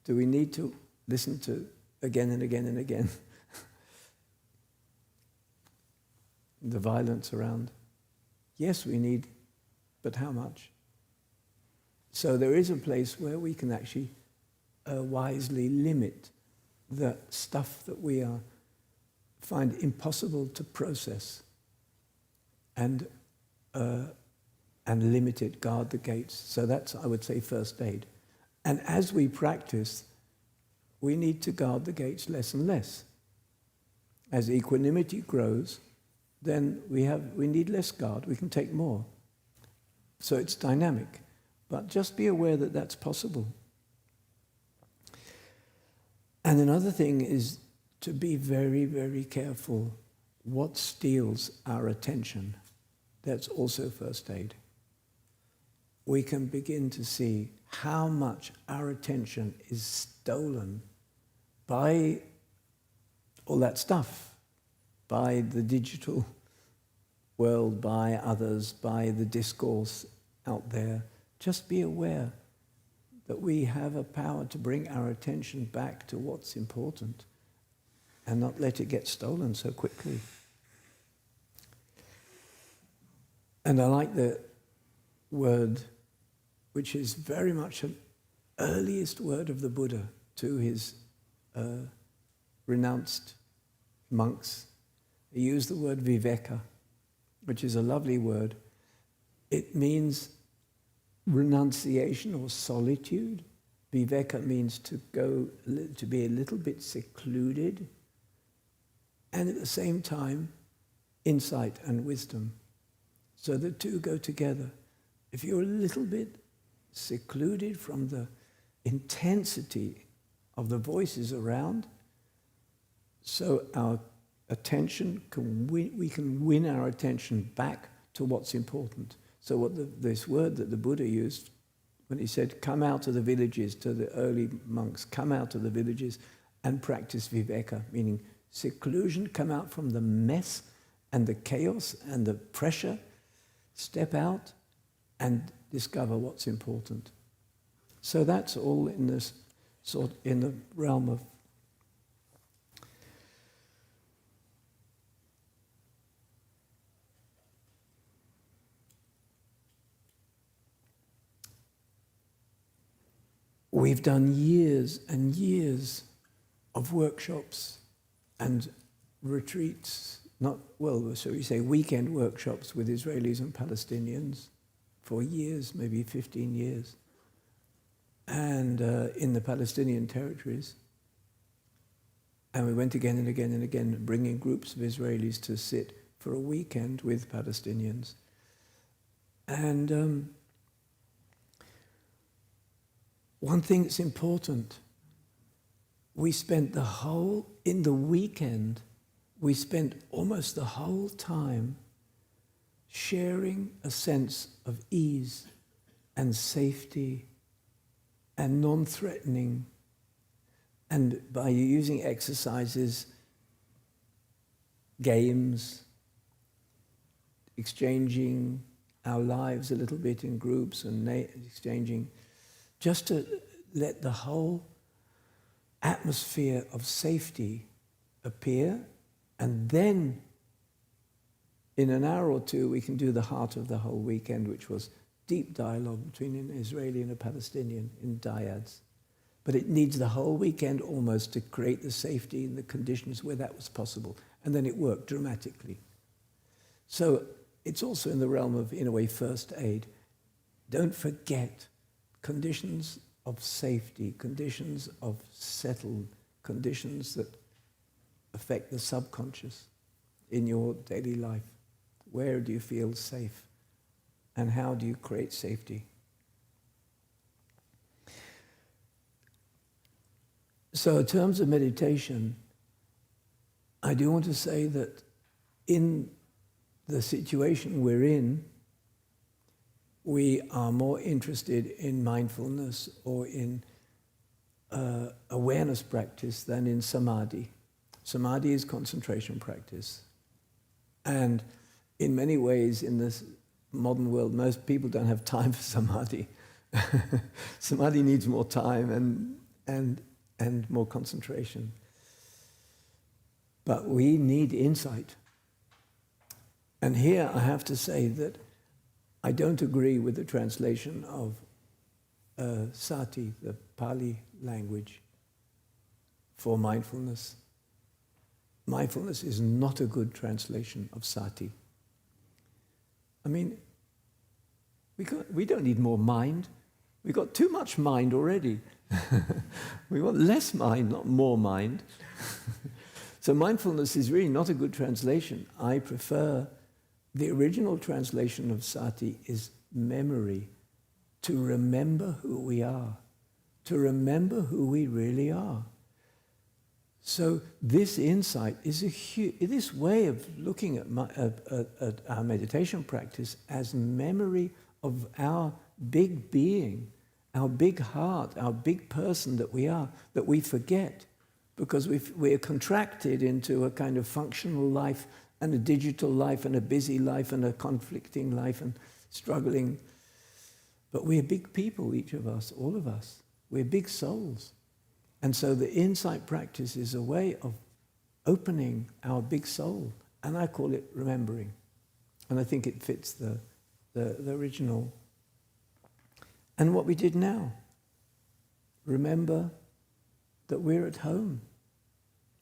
C: Do we need to listen to again and again and again the violence around? Yes, we need, but how much? So there is a place where we can actually wisely limit the stuff that we find impossible to process, and limit it, guard the gates. So that's, I would say, first aid. And as we practice, we need to guard the gates less and less. As equanimity grows, then we need less guard, we can take more. So it's dynamic. But just be aware that that's possible. And another thing is to be very, very careful what steals our attention. That's also first aid. We can begin to see how much our attention is stolen by all that stuff, by the digital world, by others, by the discourse out there. Just be aware that we have a power to bring our attention back to what's important and not let it get stolen so quickly. And I like the word, which is very much an earliest word of the Buddha to his renounced monks. He used the word viveka, which is a lovely word. It means renunciation or solitude. Viveka means to be a little bit secluded, and at the same time, insight and wisdom. So the two go together. If you're a little bit secluded from the intensity of the voices around, so our attention we can win our attention back to what's important. So what this word that the Buddha used when he said, come out of the villages, to the early monks, come out of the villages and practice viveka, meaning seclusion, come out from the mess and the chaos and the pressure, step out and discover what's important. So that's all in this in the realm of we've done years and years of workshops and retreats, shall we say weekend workshops with Israelis and Palestinians for years, maybe 15 years, and in the Palestinian territories. And we went again and again and again, bringing groups of Israelis to sit for a weekend with Palestinians. And one thing that's important, we spent in the weekend, we spent almost the whole time sharing a sense of ease and safety and non-threatening, and by using exercises, games, exchanging our lives a little bit in groups and exchanging, just to let the whole atmosphere of safety appear, and then in an hour or two we can do the heart of the whole weekend, which was deep dialogue between an Israeli and a Palestinian in dyads. But it needs the whole weekend almost to create the safety and the conditions where that was possible. And then it worked dramatically. So it's also in the realm of, in a way, first aid. Don't forget conditions of safety, conditions of settled, conditions that affect the subconscious in your daily life. Where do you feel safe? And how do you create safety? So in terms of meditation, I do want to say that in the situation we're in, we are more interested in mindfulness or in awareness practice than in samadhi. Samadhi is concentration practice. And in many ways, in this modern world, most people don't have time for samadhi. Samadhi needs more time and more concentration. But we need insight. And here I have to say that I don't agree with the translation of sati, the Pali language, for mindfulness. Mindfulness is not a good translation of sati. I mean, we don't need more mind. We've got too much mind already. We want less mind, not more mind. So mindfulness is really not a good translation. I prefer the original translation of sati is memory, to remember who we are, to remember who we really are. So this insight is this way of looking at our meditation practice as memory of our big being, our big heart, our big person that we are, that we forget because we're contracted into a kind of functional life and a digital life and a busy life and a conflicting life and struggling. But we're big people, each of us, all of us. We're big souls. And so the insight practice is a way of opening our big soul. And I call it remembering. And I think it fits the original. And what we did now, remember that we're at home.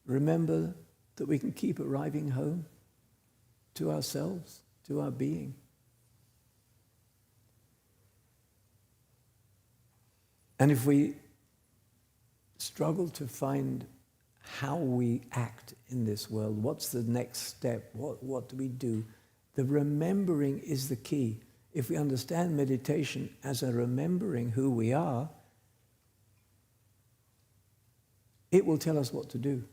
C: Remember that we can keep arriving home to ourselves, to our being. And if we struggle to find how we act in this world, what's the next step, what do we do? The remembering is the key. If we understand meditation as a remembering who we are, it will tell us what to do.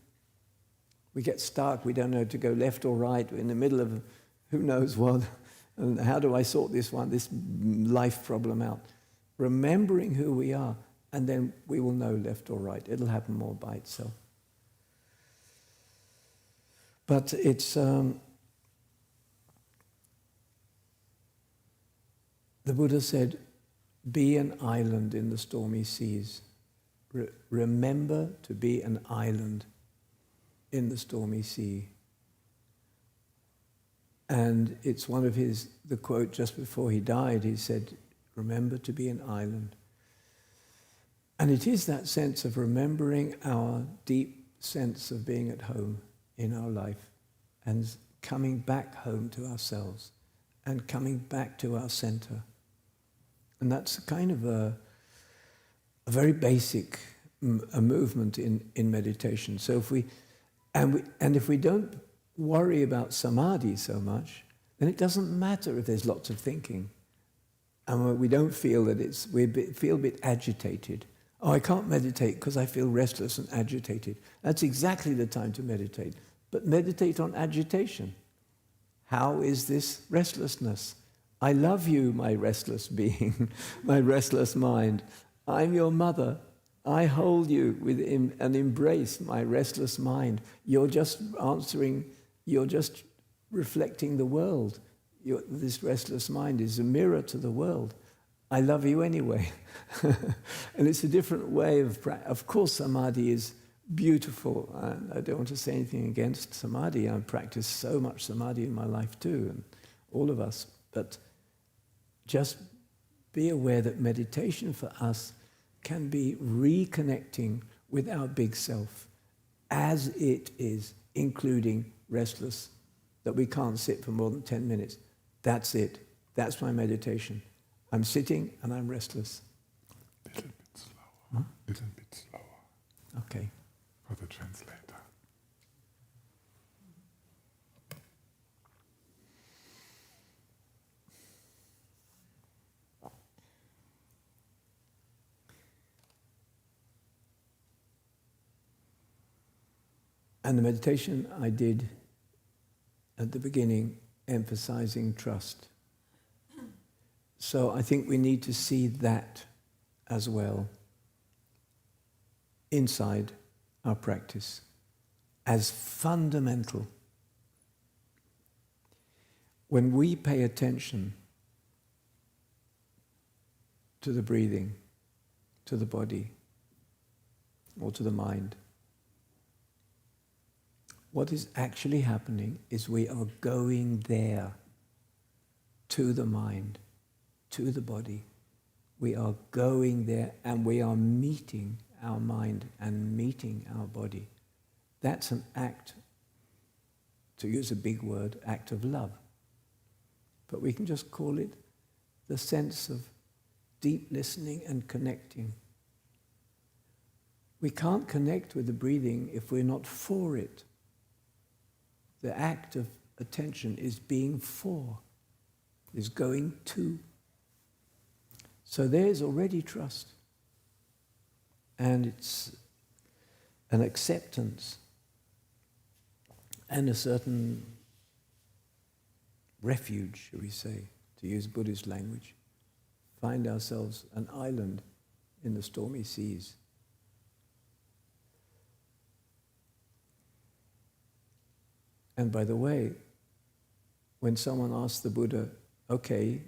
C: We get stuck, we don't know to go left or right, we're in the middle of who knows what, and how do I sort this life problem out? Remembering who we are, and then we will know left or right. It'll happen more by itself. But it's the Buddha said, be an island in the stormy seas. Remember to be an island in the stormy sea. And it's one of the quote just before he died, he said, remember to be an island. And it is that sense of remembering our deep sense of being at home in our life and coming back home to ourselves and coming back to our center. And that's kind of a very basic a movement in meditation. So if we don't worry about samadhi so much, then it doesn't matter if there's lots of thinking. And we don't feel that we feel a bit agitated. Oh, I can't meditate because I feel restless and agitated. That's exactly the time to meditate. But meditate on agitation. How is this restlessness? I love you, my restless being, my restless mind. I'm your mother. I hold you with an embrace, my restless mind. You're just answering, you're just reflecting the world. This restless mind is a mirror to the world. I love you anyway. And it's a different way of practice. Of course, samadhi is beautiful. And I don't want to say anything against samadhi. I've practiced so much samadhi in my life too, and all of us. But just be aware that meditation for us can be reconnecting with our big self as it is, including restless, that we can't sit for more than 10 minutes. That's it. That's my meditation. I'm sitting and I'm restless.
B: Little bit slower. Little bit slower.
C: Okay.
B: For the translator.
C: And the meditation I did at the beginning, emphasizing trust. So I think we need to see that as well inside our practice as fundamental. When we pay attention to the breathing, to the body, or to the mind, what is actually happening is we are going there, to the mind, to the body. We are going there and we are meeting our mind and meeting our body. That's an act, to use a big word, act of love. But we can just call it the sense of deep listening and connecting. We can't connect with the breathing if we're not for it. The act of attention is being for, is going to. So there's already trust. And it's an acceptance and a certain refuge, shall we say, to use Buddhist language. Find ourselves an island in the stormy seas. And by the way, when someone asked the Buddha, okay,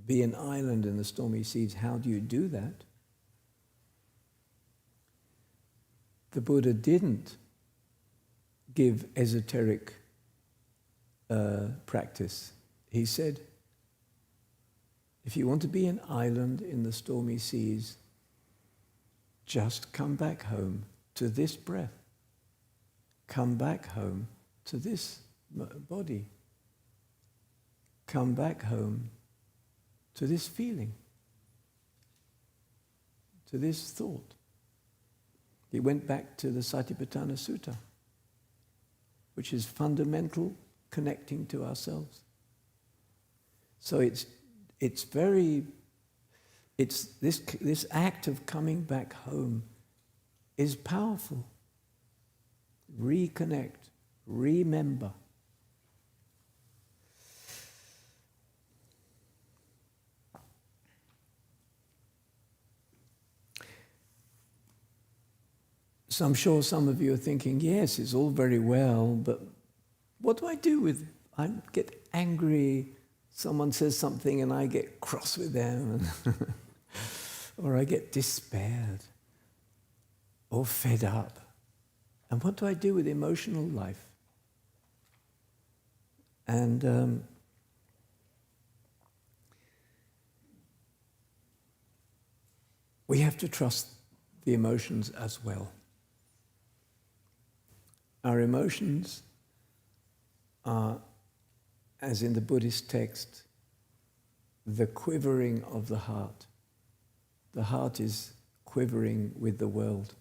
C: be an island in the stormy seas, how do you do that? The Buddha didn't give esoteric practice. He said, if you want to be an island in the stormy seas, just come back home to this breath. Come back home to this body. Come back home to this feeling, to this thought. He went back to the Satipatthana Sutta, which is fundamental connecting to ourselves. So it's this act of coming back home is powerful. Reconnect, remember. So I'm sure some of you are thinking, yes, it's all very well, but what do I do with, I get angry, someone says something and I get cross with them, or I get despaired, or fed up. And what do I do with emotional life? And we have to trust the emotions as well. Our emotions are, as in the Buddhist text, the quivering of the heart. The heart is quivering with the world.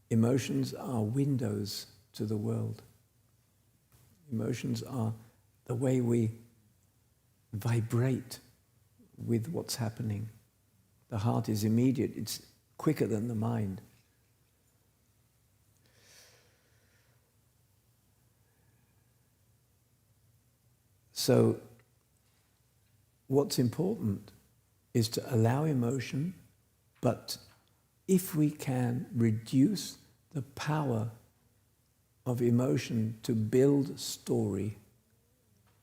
C: Emotions are windows to the world. Emotions are the way we vibrate with what's happening. The heart is immediate. It's quicker than the mind. So what's important is to allow emotion, but if we can reduce the power of emotion to build story,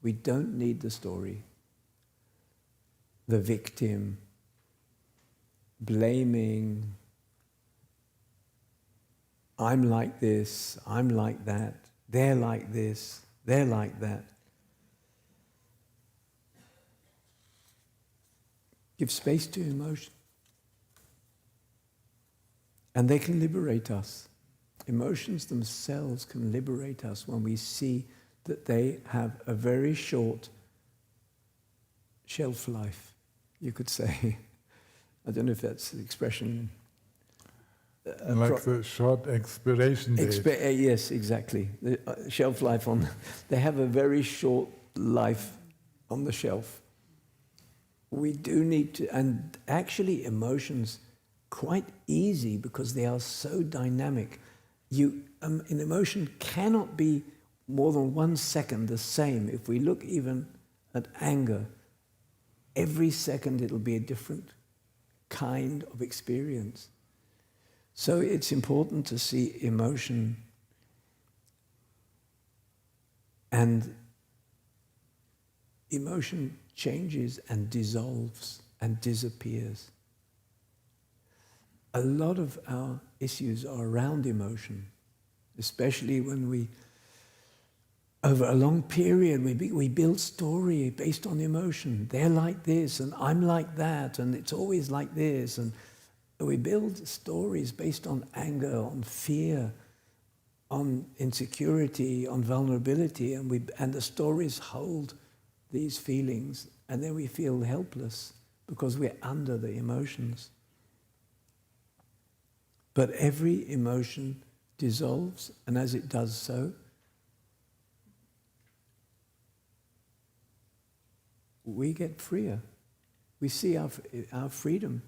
C: we don't need the story. The victim, blaming, I'm like this, I'm like that, they're like this, they're like that. Give space to emotion. And they can liberate us. Emotions themselves can liberate us when we see that they have a very short shelf life, you could say. I don't know if that's the expression.
B: Like the short expiration date.
C: Yes, exactly. The shelf life on. They have a very short life on the shelf. We do need to, and actually emotions quite easy because they are so dynamic. An emotion cannot be more than 1 second the same. If we look even at anger, every second it'll be a different kind of experience. So it's important to see emotion and emotion changes and dissolves and disappears. A lot of our issues are around emotion, especially when we, over a long period, we build story based on emotion. They're like this, and I'm like that, and it's always like this. And we build stories based on anger, on fear, on insecurity, on vulnerability, and the stories hold these feelings, and then we feel helpless because we're under the emotions. But every emotion dissolves, and as it does so, we get freer. We see our freedom.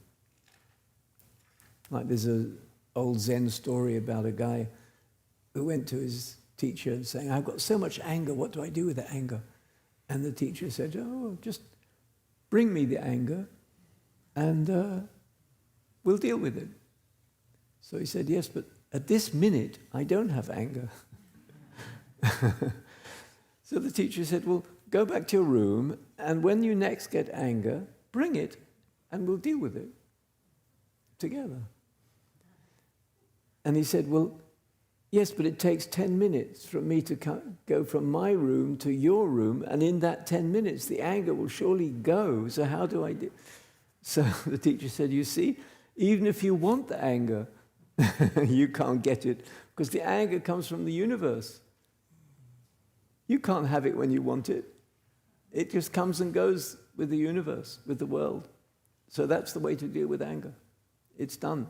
C: Like there's an old Zen story about a guy who went to his teacher saying, I've got so much anger, what do I do with the anger? And the teacher said, oh, just bring me the anger and we'll deal with it. So he said, yes, but at this minute, I don't have anger. So the teacher said, well, go back to your room, and when you next get anger, bring it, and we'll deal with it together. And he said, well, yes, but it takes 10 minutes for me to go from my room to your room, and in that 10 minutes, the anger will surely go. So how do I do? So the teacher said, you see, even if you want the anger, you can't get it, because the anger comes from the universe. You can't have it when you want it. It just comes and goes with the universe, with the world. So that's the way to deal with anger. It's done.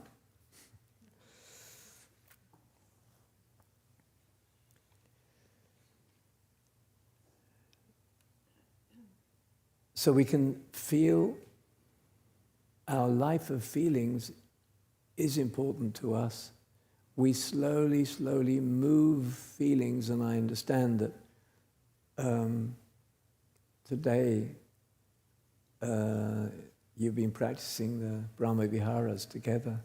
C: So we can feel our life of feelings is important to us. We slowly, slowly move feelings, and I understand that today you've been practicing the Brahma Viharas together.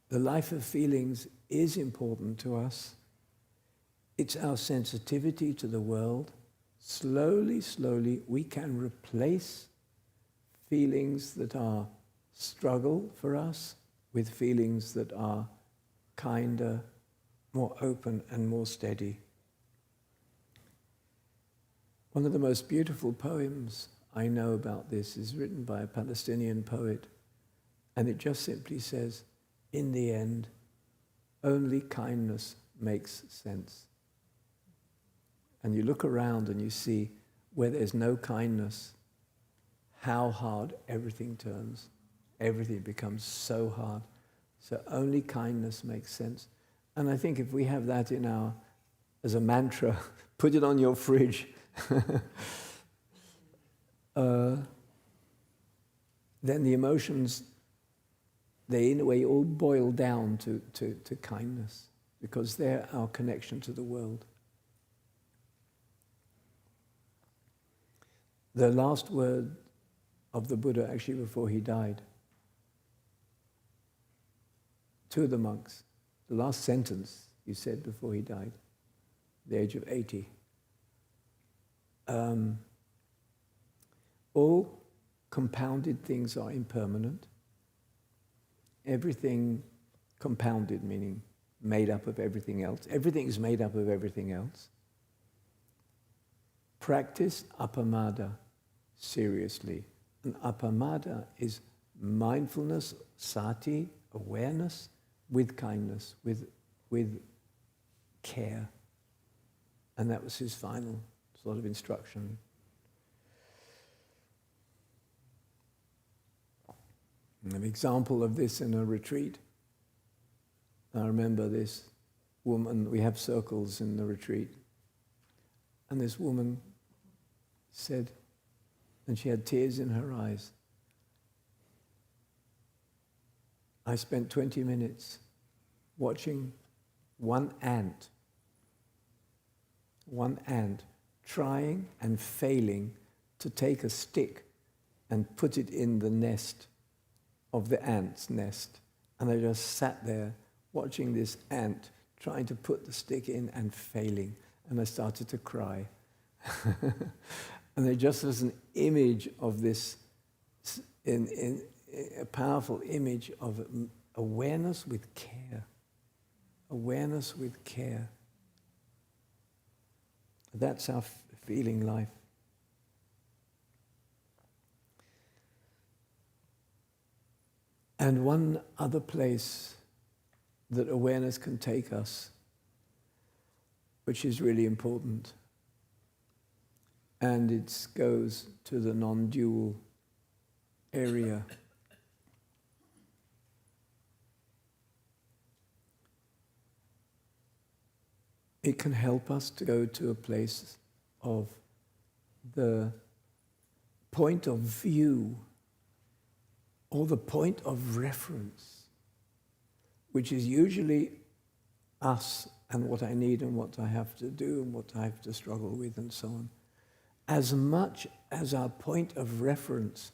C: The life of feelings is important to us. It's our sensitivity to the world. Slowly, slowly, we can replace feelings that are struggle for us with feelings that are kinder, more open and more steady. One of the most beautiful poems I know about this is written by a Palestinian poet, and it just simply says, in the end, only kindness makes sense. And you look around and you see where there's no kindness, how hard everything turns. Everything becomes so hard. So only kindness makes sense. And I think if we have that as a mantra, put it on your fridge. then the emotions, they in a way all boil down to kindness, because they're our connection to the world. The last word of the Buddha, actually before he died, two of the monks, the last sentence he said before he died, at the age of 80, all compounded things are impermanent. Everything compounded, meaning made up of everything else. Everything is made up of everything else. Practice appamada seriously. And appamada is mindfulness, sati, awareness, with kindness, with care. And that was his final sort of instruction. An example of this in a retreat. I remember this woman, we have circles in the retreat, and this woman said, and she had tears in her eyes, I spent 20 minutes watching one ant trying and failing to take a stick and put it in the nest of the ant's nest. And I just sat there watching this ant trying to put the stick in and failing. And I started to cry. And it just was an image of this, in a powerful image of awareness with care. Awareness with care. That's our feeling life. And one other place that awareness can take us, which is really important, and it goes to the non-dual area. It can help us to go to a place of the point of view or the point of reference, which is usually us and what I need and what I have to do and what I have to struggle with and so on. As much as our point of reference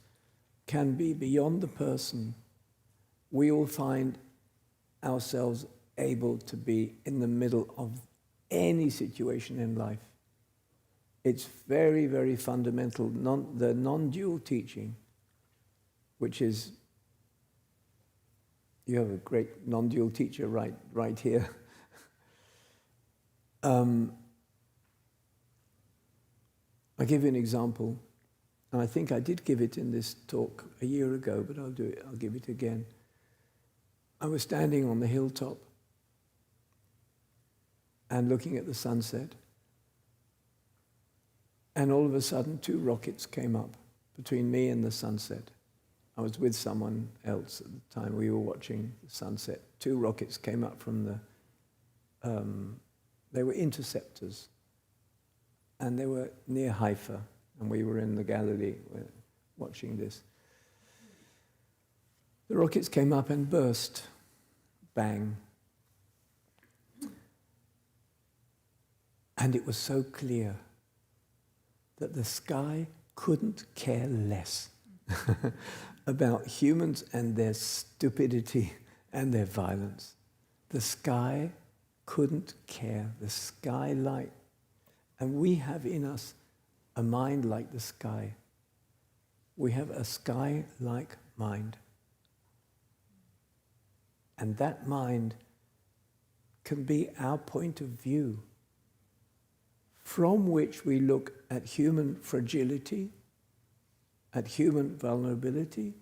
C: can be beyond the person, we will find ourselves able to be in the middle of any situation in life. It's very, very fundamental. The non-dual teaching, which is, you have a great non-dual teacher right here. I'll give you an example. And I think I did give it in this talk a year ago, but I'll give it again. I was standing on the hilltop and looking at the sunset. And all of a sudden, 2 rockets came up between me and the sunset. I was with someone else at the time. We were watching the sunset. 2 rockets came up from the... they were interceptors. And they were near Haifa. And we were in the Galilee watching this. The rockets came up and burst. Bang. And it was so clear that the sky couldn't care less about humans and their stupidity and their violence. The sky couldn't care. The sky light. And we have in us a mind like the sky. We have a sky-like mind. And that mind can be our point of view, from which we look at human fragility, at human vulnerability,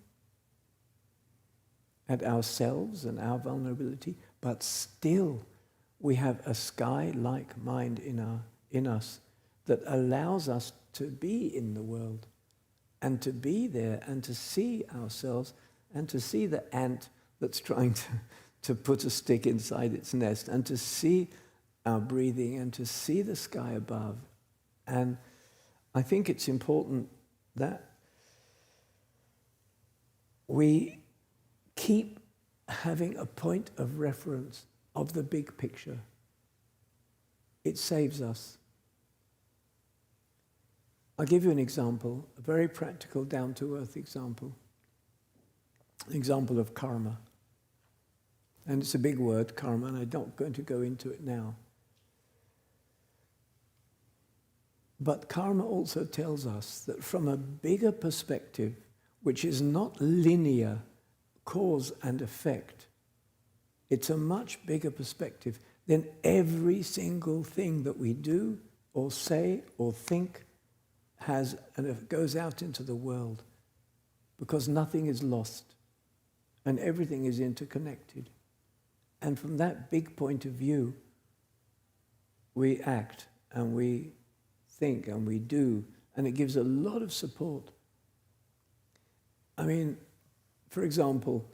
C: at ourselves and our vulnerability, but still we have a sky-like mind in us that allows us to be in the world and to be there and to see ourselves and to see the ant that's trying to put a stick inside its nest and to see our breathing and to see the sky above. And I think it's important that we keep having a point of reference of the big picture. It saves us. I'll give you an example, a very practical, down-to-earth example. An example of karma. And it's a big word, karma, and I'm not going to go into it now. But karma also tells us that from a bigger perspective, which is not linear cause and effect, it's a much bigger perspective. Then every single thing that we do or say or think has and it goes out into the world, because nothing is lost and everything is interconnected. And from that big point of view, we act and we think and we do, and it gives a lot of support. I mean, for example,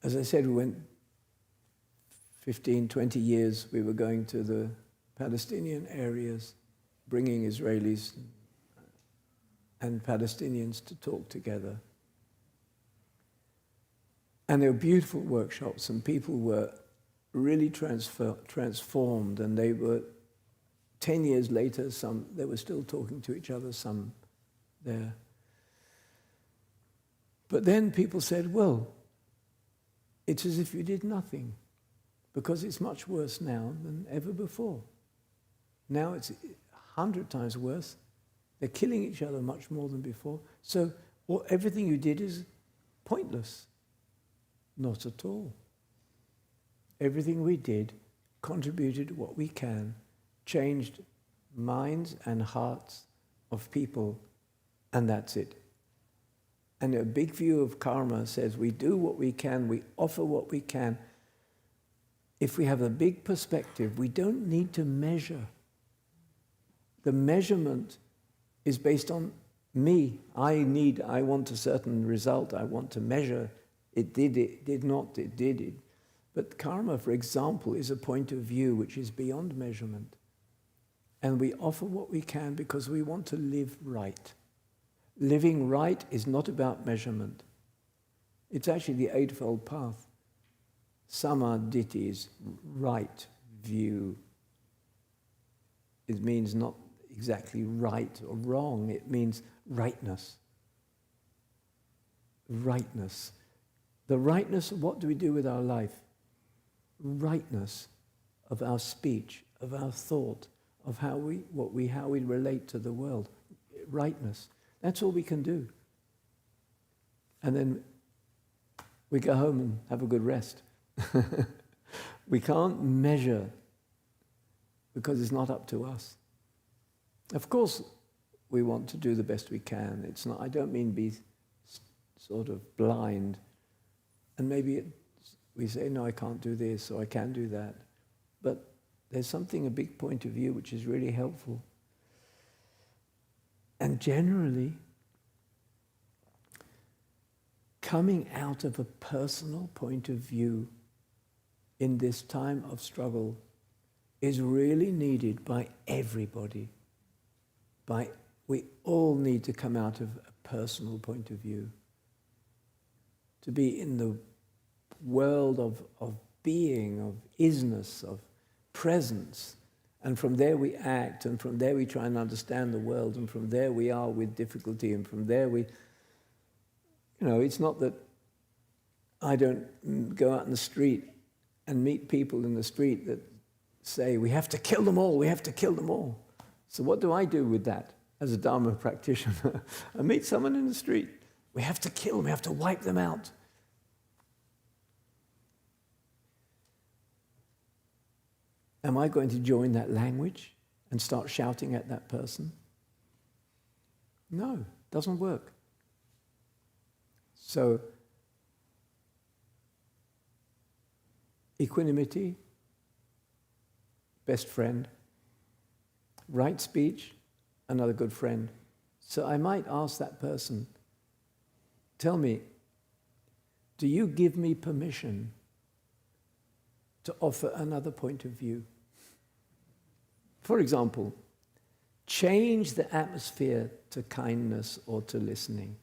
C: as I said, we went 15, 20 years, we were going to the Palestinian areas, bringing Israelis and Palestinians to talk together. And there were beautiful workshops, and people were really transformed, and they were, 10 years later, they were still talking to each other, some there. But then people said, well, it's as if you did nothing, because it's much worse now than ever before. Now it's 100 times worse. They're killing each other much more than before. So everything you did is pointless. Not at all. Everything we did contributed what we can, changed minds and hearts of people, and that's it. And a big view of karma says we do what we can, we offer what we can. If we have a big perspective, we don't need to measure. The measurement is based on me. I want a certain result. I want to measure. It did not, it did it. But karma, for example, is a point of view which is beyond measurement. And we offer what we can because we want to live right. Living right is not about measurement. It's actually the Eightfold Path. Samaditi is right view. It means not exactly right or wrong. It means rightness. Rightness. The rightness of what do we do with our life? Rightness of our speech, of our thought, of how we relate to the world. Rightness. That's all we can do. And then we go home and have a good rest. We can't measure because it's not up to us. Of course, we want to do the best we can. It's not. I don't mean be sort of blind. And maybe we say, no, I can't do this or I can do that. But there's something, a big point of view, which is really helpful. And generally, coming out of a personal point of view in this time of struggle is really needed by everybody. We all need to come out of a personal point of view. To be in the world of being, of isness, of presence. And from there we act, and from there we try and understand the world, and from there we are with difficulty, and from there we... it's not that I don't go out in the street and meet people in the street that say, we have to kill them all, we have to kill them all. So what do I do with that as a Dharma practitioner? I meet someone in the street, we have to kill them, we have to wipe them out. Am I going to join that language and start shouting at that person? No, doesn't work. So, equanimity, best friend. Right speech, another good friend. So I might ask that person, tell me, do you give me permission to offer another point of view? For example, change the atmosphere to kindness or to listening.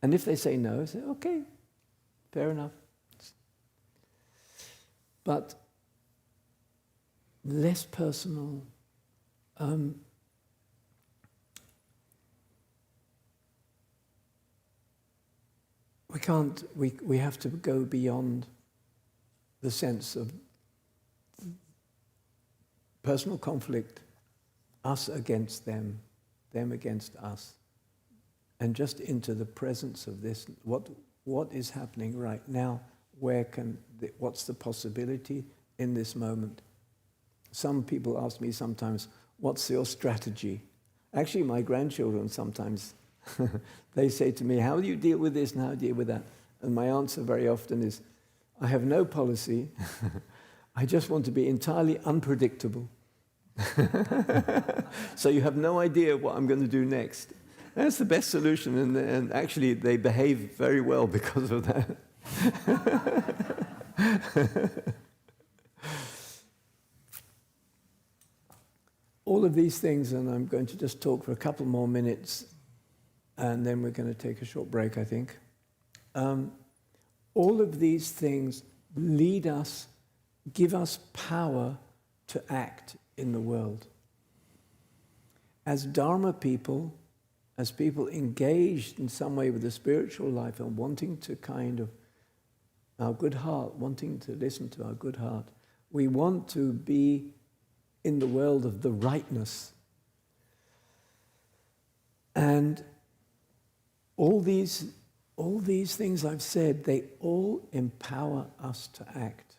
C: And if they say no, I say, okay, fair enough. But less personal. We have to go beyond the sense of personal conflict, us against them, them against us, and just into the presence of this. What is happening right now? What's the possibility in this moment? Some people ask me sometimes, what's your strategy? Actually, my grandchildren sometimes, they say to me, how do you deal with this and how do you deal with that? And my answer very often is, I have no policy. I just want to be entirely unpredictable. So you have no idea what I'm going to do next. That's the best solution, and actually they behave very well because of that. All of these things, and I'm going to just talk for a couple more minutes, and then we're going to take a short break, I think. All of these things lead us, give us power to act in the world. As Dharma people, as people engaged in some way with the spiritual life and wanting to kind of, our good heart, wanting to listen to our good heart, we want to be in the world of the rightness. And all these things I've said, they all empower us to act.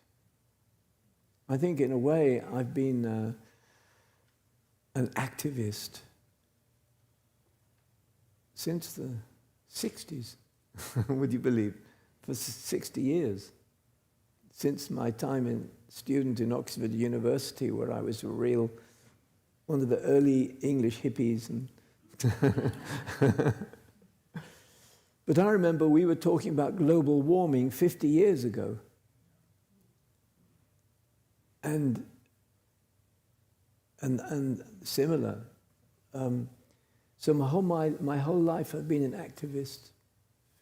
C: I think in a way I've been an activist since the 60s, would you believe? For 60 years. Since my time in student in Oxford University, where I was one of the early English hippies. But I remember we were talking about global warming 50 years ago. And similar. So my whole life I've been an activist,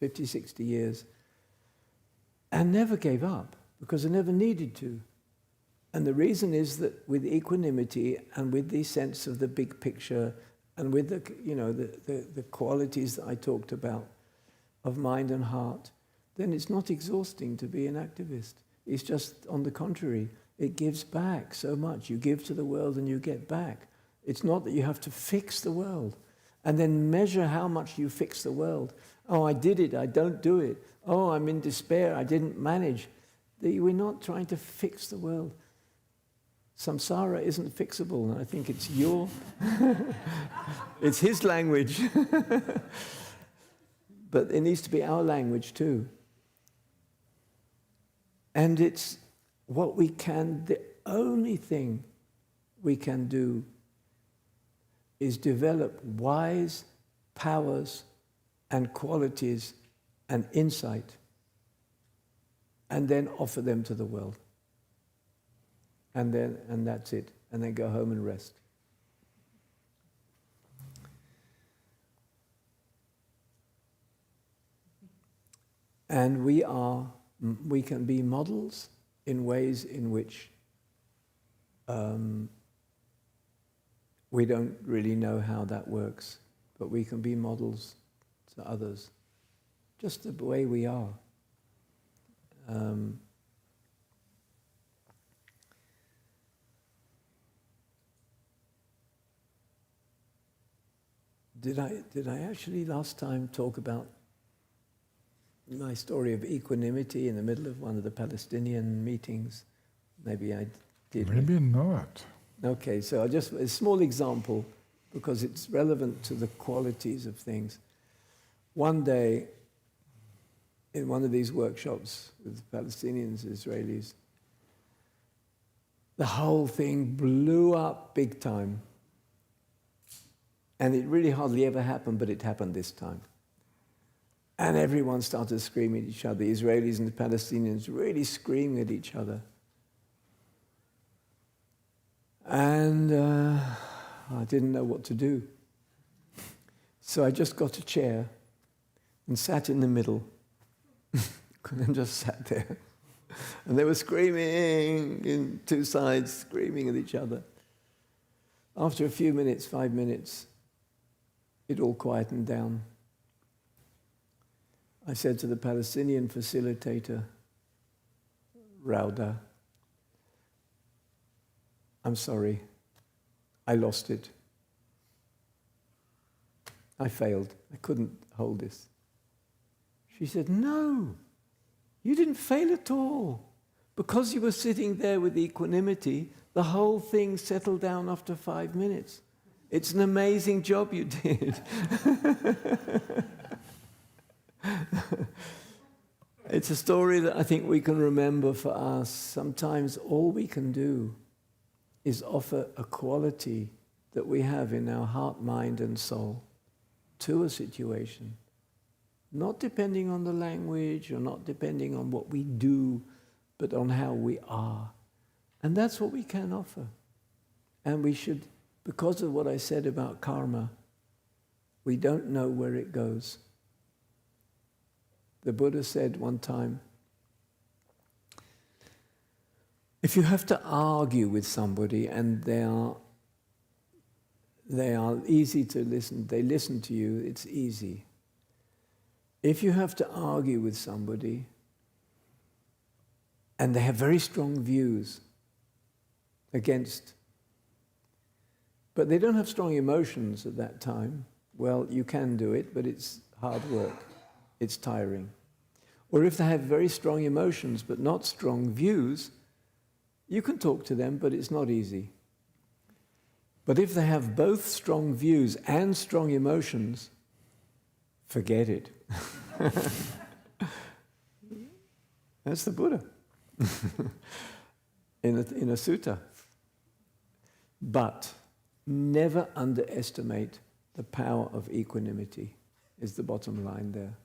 C: 50, 60 years, and never gave up because I never needed to. And the reason is that with equanimity and with the sense of the big picture and with the qualities that I talked about of mind and heart, then it's not exhausting to be an activist. It's just, on the contrary, it gives back so much. You give to the world and you get back. It's not that you have to fix the world and then measure how much you fix the world. Oh, I did it, I don't do it. Oh, I'm in despair, I didn't manage. We're not trying to fix the world. Samsara isn't fixable, and I think it's it's his language. But it needs to be our language too. And it's what we can, the only thing we can do is develop wise powers and qualities and insight, and then offer them to the world. And that's it. And then go home and rest. And we can be models in ways in which we don't really know how that works, but we can be models to others, just the way we are. Did I actually last time talk about my story of equanimity in the middle of one of the Palestinian meetings? Maybe I did.
B: Maybe not.
C: Okay, so a small example, because it's relevant to the qualities of things. One day, in one of these workshops with Palestinians, Israelis, the whole thing blew up big time. And it really hardly ever happened, but it happened this time. And everyone started screaming at each other. The Israelis and the Palestinians really screaming at each other. And I didn't know what to do. So I just got a chair and sat in the middle and just sat there. And they were screaming in two sides, screaming at each other. After a few minutes, 5 minutes, it all quietened down. I said to the Palestinian facilitator, Rauda, I'm sorry, I lost it. I failed. I couldn't hold this. She said, no, you didn't fail at all. Because you were sitting there with equanimity, the whole thing settled down after 5 minutes. It's an amazing job you did. It's a story that I think we can remember for us. Sometimes all we can do is offer a quality that we have in our heart, mind, and soul to a situation, not depending on the language or not depending on what we do, but on how we are. And that's what we can offer. And we should, because of what I said about karma, we don't know where it goes. The Buddha said one time, if you have to argue with somebody and they are easy to listen, they listen to you, it's easy. If you have to argue with somebody and they have very strong views against, but they don't have strong emotions at that time, well, you can do it, but it's hard work. It's tiring. Or if they have very strong emotions but not strong views, you can talk to them, but it's not easy. But if they have both strong views and strong emotions, forget it. That's the Buddha in a sutta. But never underestimate the power of equanimity, is the bottom line there.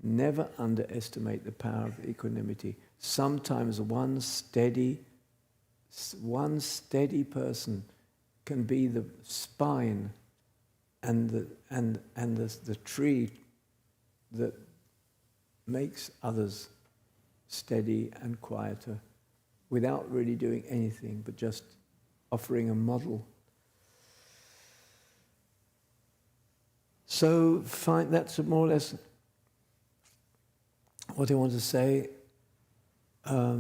C: Never underestimate the power of equanimity. Sometimes one steady person can be the spine and the tree that makes others steady and quieter without really doing anything, but just offering a model. So that's more or less what I want to say. A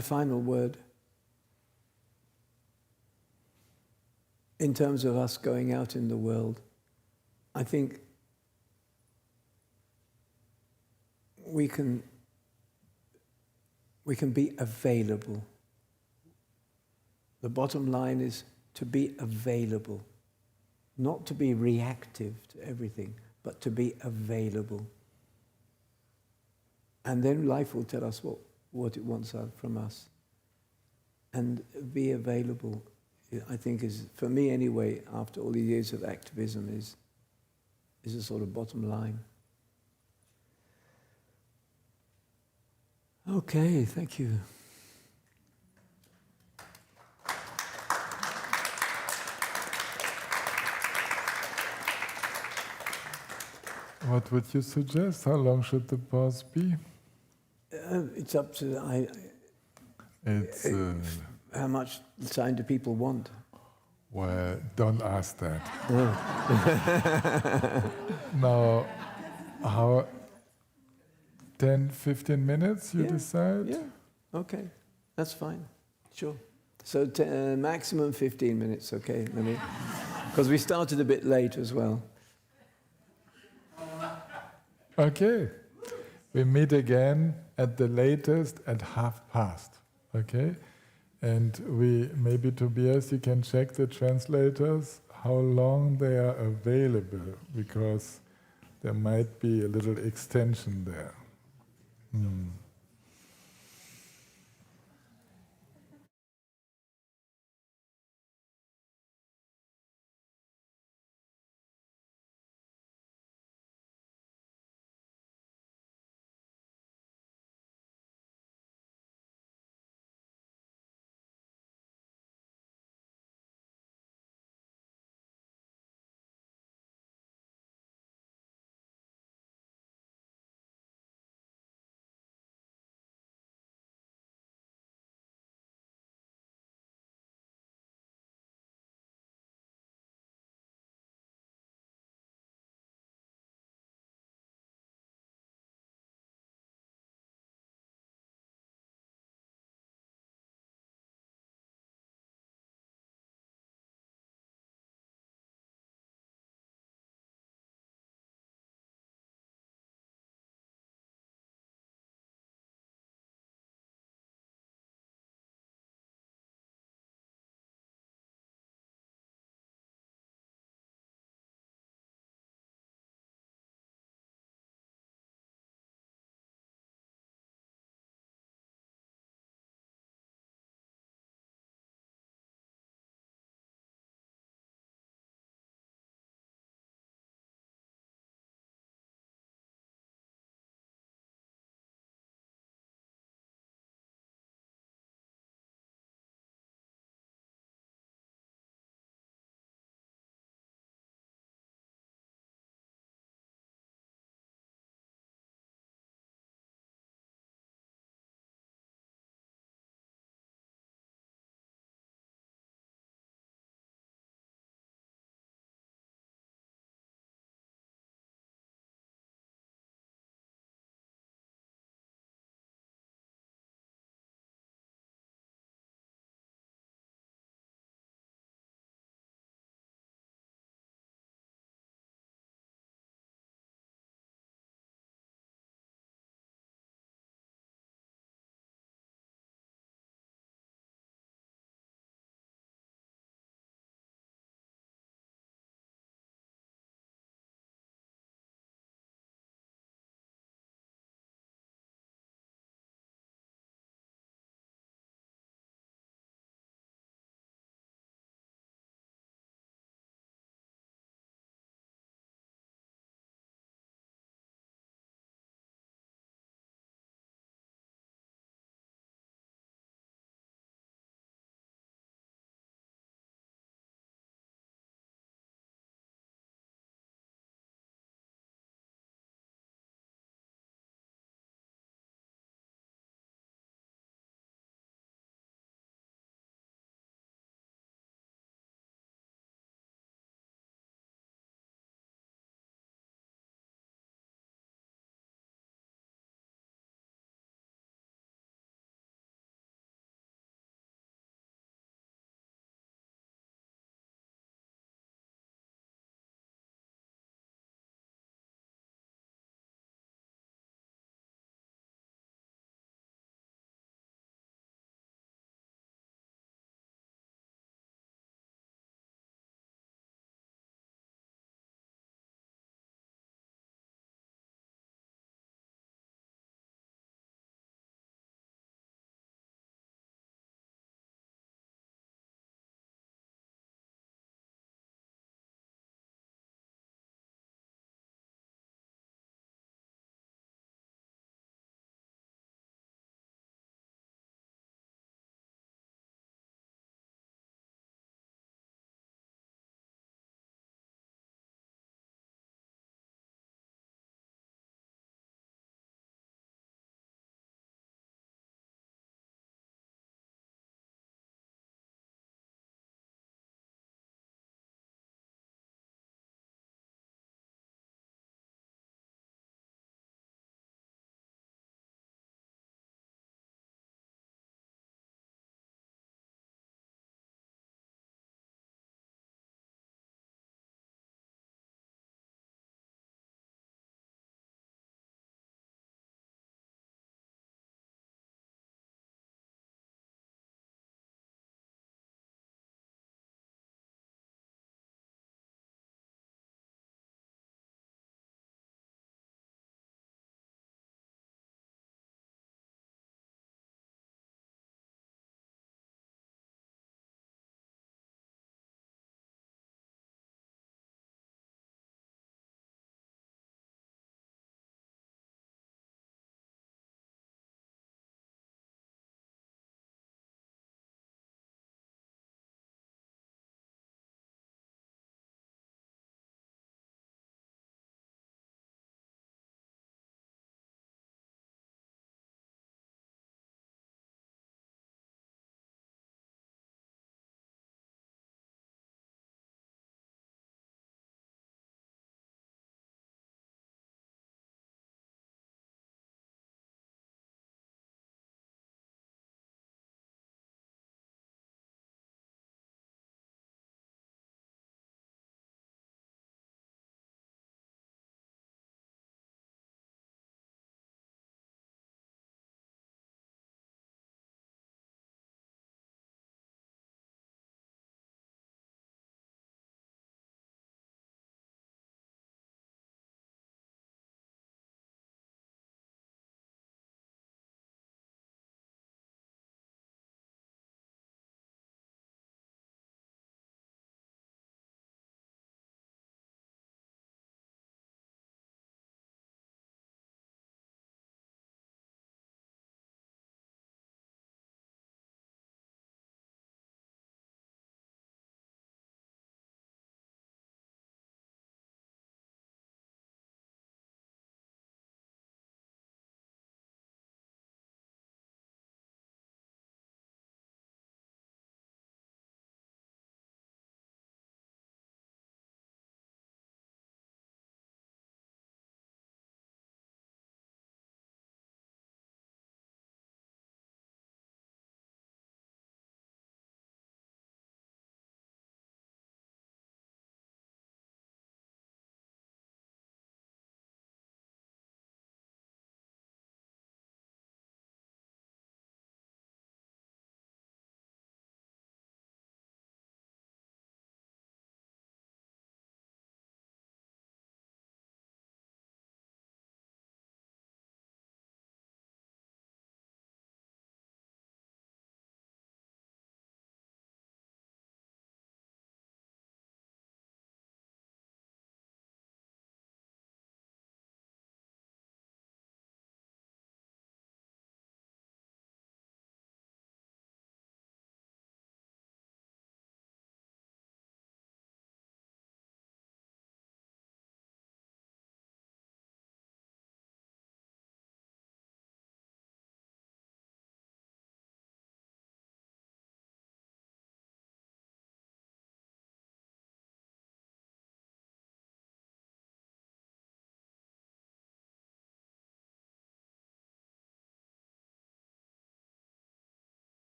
C: final word in terms of us going out in the world. I think we can be available. The bottom line is to be available, not to be reactive to everything, but to be available. And then life will tell us what it wants from us. And be available, I think, is, for me anyway, after all these years of activism, is a sort of bottom line. Okay, thank you.
B: What would you suggest? How long should the pause be?
C: It's up to
B: It's
C: how much time do people want?
B: well, don't ask that.
C: Oh.
B: Now, how 10, 15 minutes you decide?
C: Yeah, okay, that's fine, sure. So maximum 15 minutes, okay? Because we started a bit late as well.
B: Okay. We meet again at the latest at past, okay? And maybe Tobias, you can check the translators, how long they are available, because there might be a little extension there.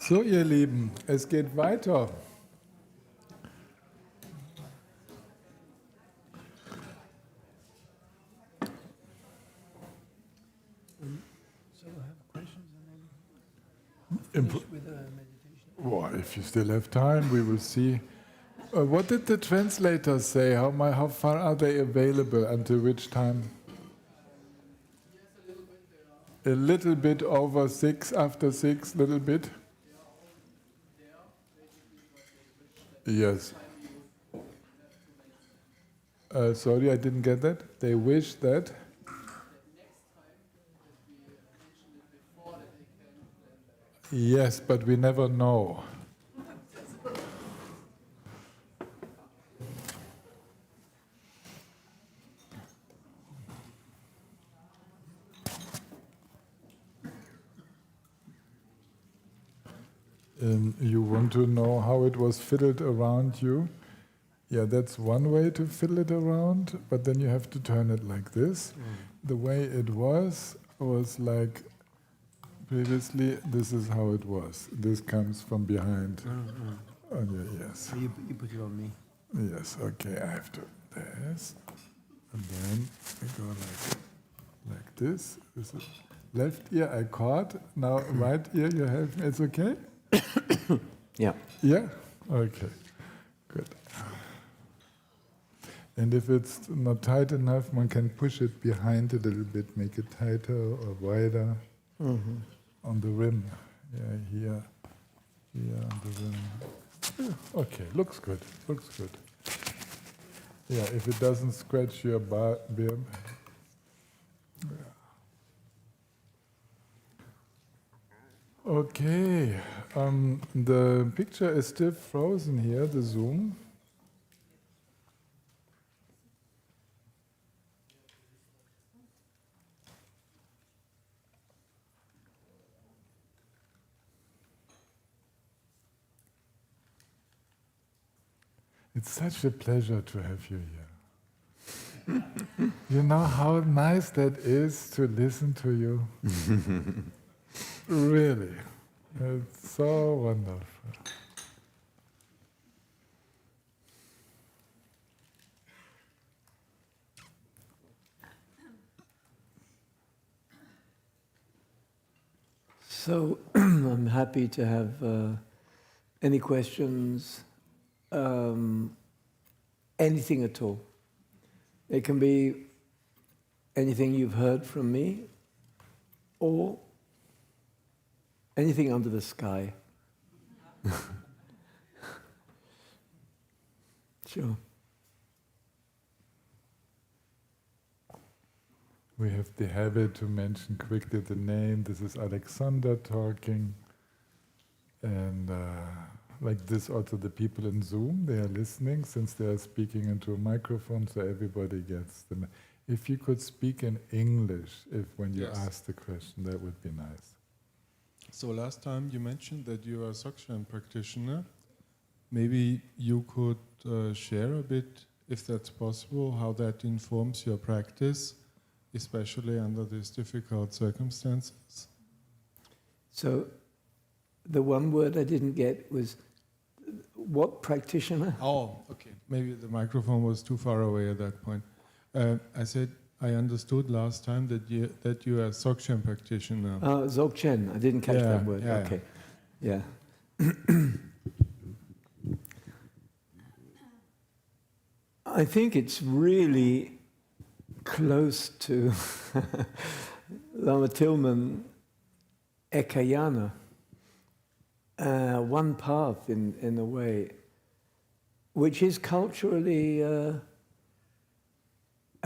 B: So, ihr Lieben, es geht weiter.
C: So I have questions and
B: Imp-
C: then with a meditation.
B: Well, if you still have time, we will see. What did the translators say? How far are they available? Until which time? A little bit over 6, after 6, little bit? Yes. Sorry, I didn't get that. They wish that. Yes, but we never know. You want to know how it was fiddled around you? Yeah, that's one way to fiddle it around, but then you have to turn it like this. The way it was like previously, this is how it was. This comes from behind. On your, yes.
C: You put it on me.
B: Yes, okay, I have to. This. And then I go like this. This is left ear I caught. Now right ear you have. It's okay?
C: Yeah.
B: Yeah? Okay. Good. And if it's not tight enough, one can push it behind a little bit, make it tighter or wider on the rim. Yeah, here on the rim. Yeah, okay, looks good, looks good. Yeah, if it doesn't scratch your bib. Yeah. Okay, the picture is still frozen here, the Zoom. It's such a pleasure to have you here. You know how nice that is to listen to you? Really. It's so wonderful.
C: So I'm happy to have any questions, anything at all. It can be anything you've heard from me or anything under the sky. Sure.
B: We have the habit to mention quickly the name. This is Alexander talking. And like this, also the people in Zoom, they are listening since they are speaking into a microphone, so everybody gets them. If you could speak in English, when you ask the question, that would be nice.
D: So last time you mentioned that you are a Dzogchen practitioner. Maybe you could share a bit, if that's possible, how that informs your practice, especially under these difficult circumstances.
C: So the one word I didn't get was what practitioner?
D: Oh, okay. Maybe the microphone was too far away at that point. I said I understood last time that you are a Dzogchen practitioner.
C: Dzogchen. I didn't catch that word.
D: Yeah,
C: Okay. Yeah. I think it's really close to Lama Tilman Ekayana, one path in a way, which is culturally a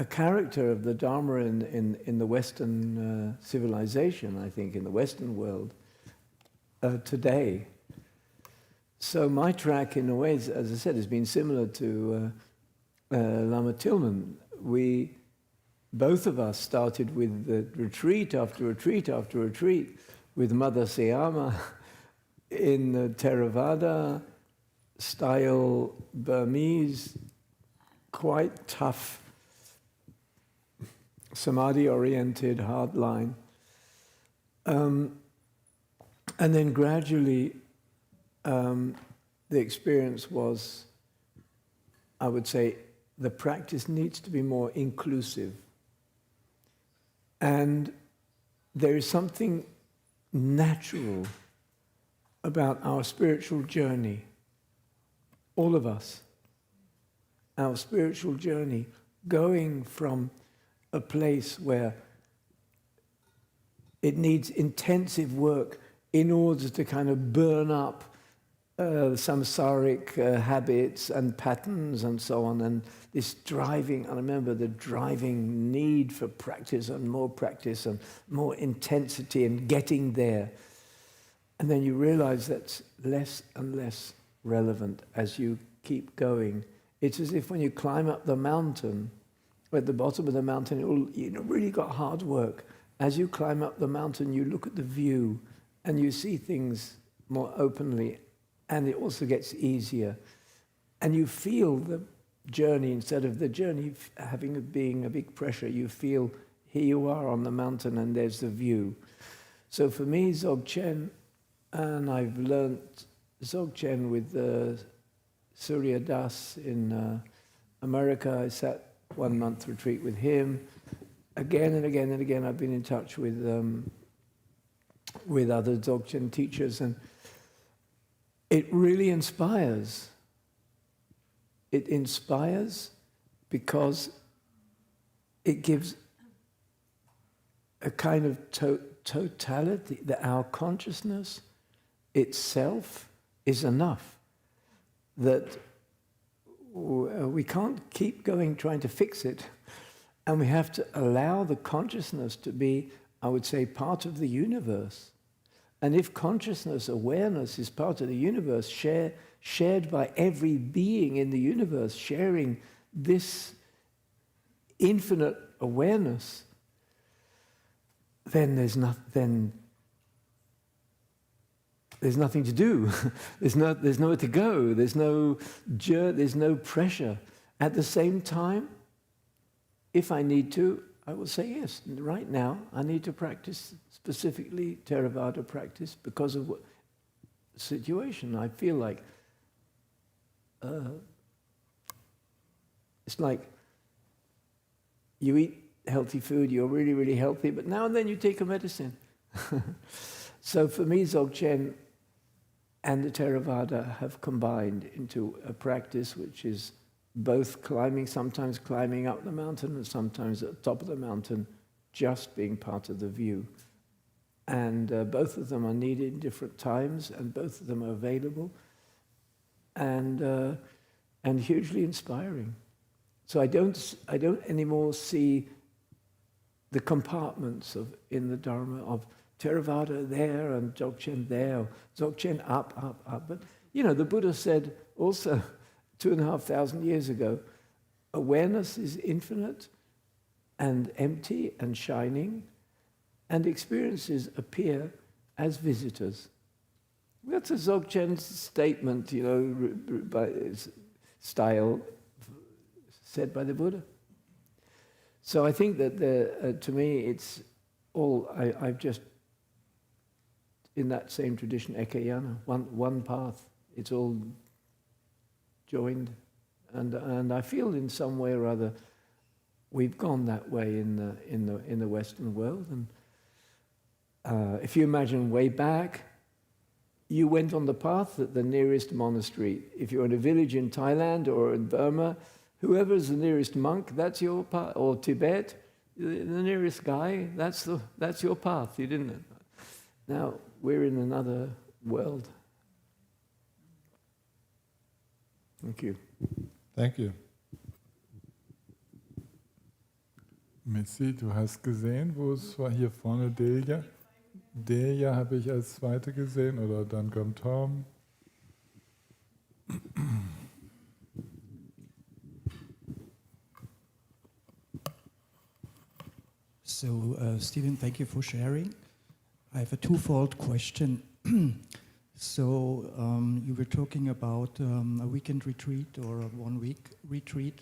C: character of the Dharma in the Western civilization, I think, in the Western world today. So my track, in a way, as I said, has been similar to Lama Tilman. Both of us started with the retreat after retreat after retreat with Mother Siyama in the Theravada style Burmese, quite tough, samadhi-oriented hardline. And then gradually the experience was, I would say, the practice needs to be more inclusive. And there is something natural about our spiritual journey, all of us, our spiritual journey, going from a place where it needs intensive work in order to kind of burn up samsaric habits and patterns and so on, and this driving, I remember the driving need for practice and more intensity and getting there. And then you realize that's less and less relevant as you keep going. It's as if when you climb up the mountain, at the bottom of the mountain, really got hard work. As you climb up the mountain, you look at the view and you see things more openly, and it also gets easier. And you feel the journey instead of the journey being a big pressure. You feel here you are on the mountain and there's the view. So for me, Dzogchen, and I've learnt Dzogchen with Surya Das in America. I sat 1 month retreat with him. Again and again and again, I've been in touch with other Dzogchen teachers, and it really inspires. It inspires because it gives a kind of totality that our consciousness itself is enough. That we can't keep going trying to fix it, and we have to allow the consciousness to be, I would say, part of the universe. And if consciousness, awareness is part of the universe, shared by every being in the universe, sharing this infinite awareness, then there's nothing to do. there's nowhere to go. There's no pressure. At the same time, if I need to, I will say yes. Right now, I need to practice specifically Theravada practice because of what situation. I feel like it's like you eat healthy food, you're really, really healthy, but now and then you take a medicine. So for me, Dzogchen and the Theravada have combined into a practice which is both climbing, sometimes climbing up the mountain, and sometimes at the top of the mountain, just being part of the view. And both of them are needed in different times, and both of them are available, and hugely inspiring. So I don't anymore see the compartments in the Dharma of Theravada there and Dzogchen there, or Dzogchen up. But the Buddha said also 2,500 years ago, awareness is infinite and empty and shining, and experiences appear as visitors. That's a Dzogchen statement, by style said by the Buddha. So I think that to me, it's all I've just in that same tradition, Ekayana, one path. It's all joined, and I feel in some way or other we've gone that way in the Western world. And if you imagine way back, you went on the path at the nearest monastery. If you're in a village in Thailand or in Burma, whoever's the nearest monk, that's your path. Or Tibet, the nearest guy, that's your path. You didn't. Now we're in another world. Thank you.
D: Thank you.
B: Mitzi, du hast gesehen, wo es war, hier vorne Delia. Delia habe ich als zweite gesehen, oder dann kommt Tom.
E: So, Stephen, thank you for sharing. I have a twofold question. So, you were talking about a weekend retreat or a 1 week retreat,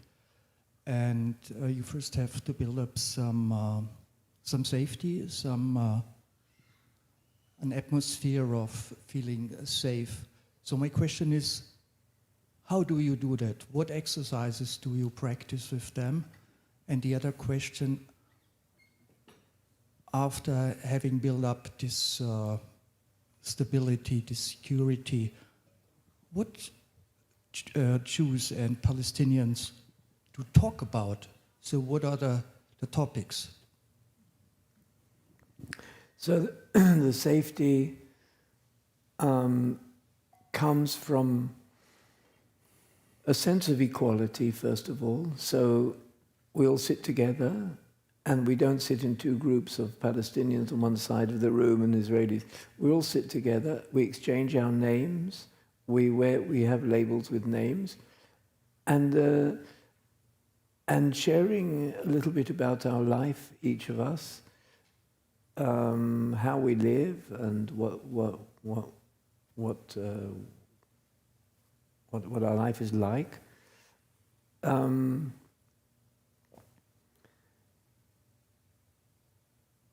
E: and you first have to build up some safety, an atmosphere of feeling safe. So my question is, how do you do that? What exercises do you practice with them? And the other question, after having built up this stability, this security, what Jews and Palestinians to talk about? So what are the topics?
C: So the safety comes from a sense of equality, first of all. So we all sit together, and we don't sit in two groups of Palestinians on one side of the room and Israelis. We all sit together, we exchange our names, we have labels with names, and sharing a little bit about our life, each of us, how we live, and what our life is like.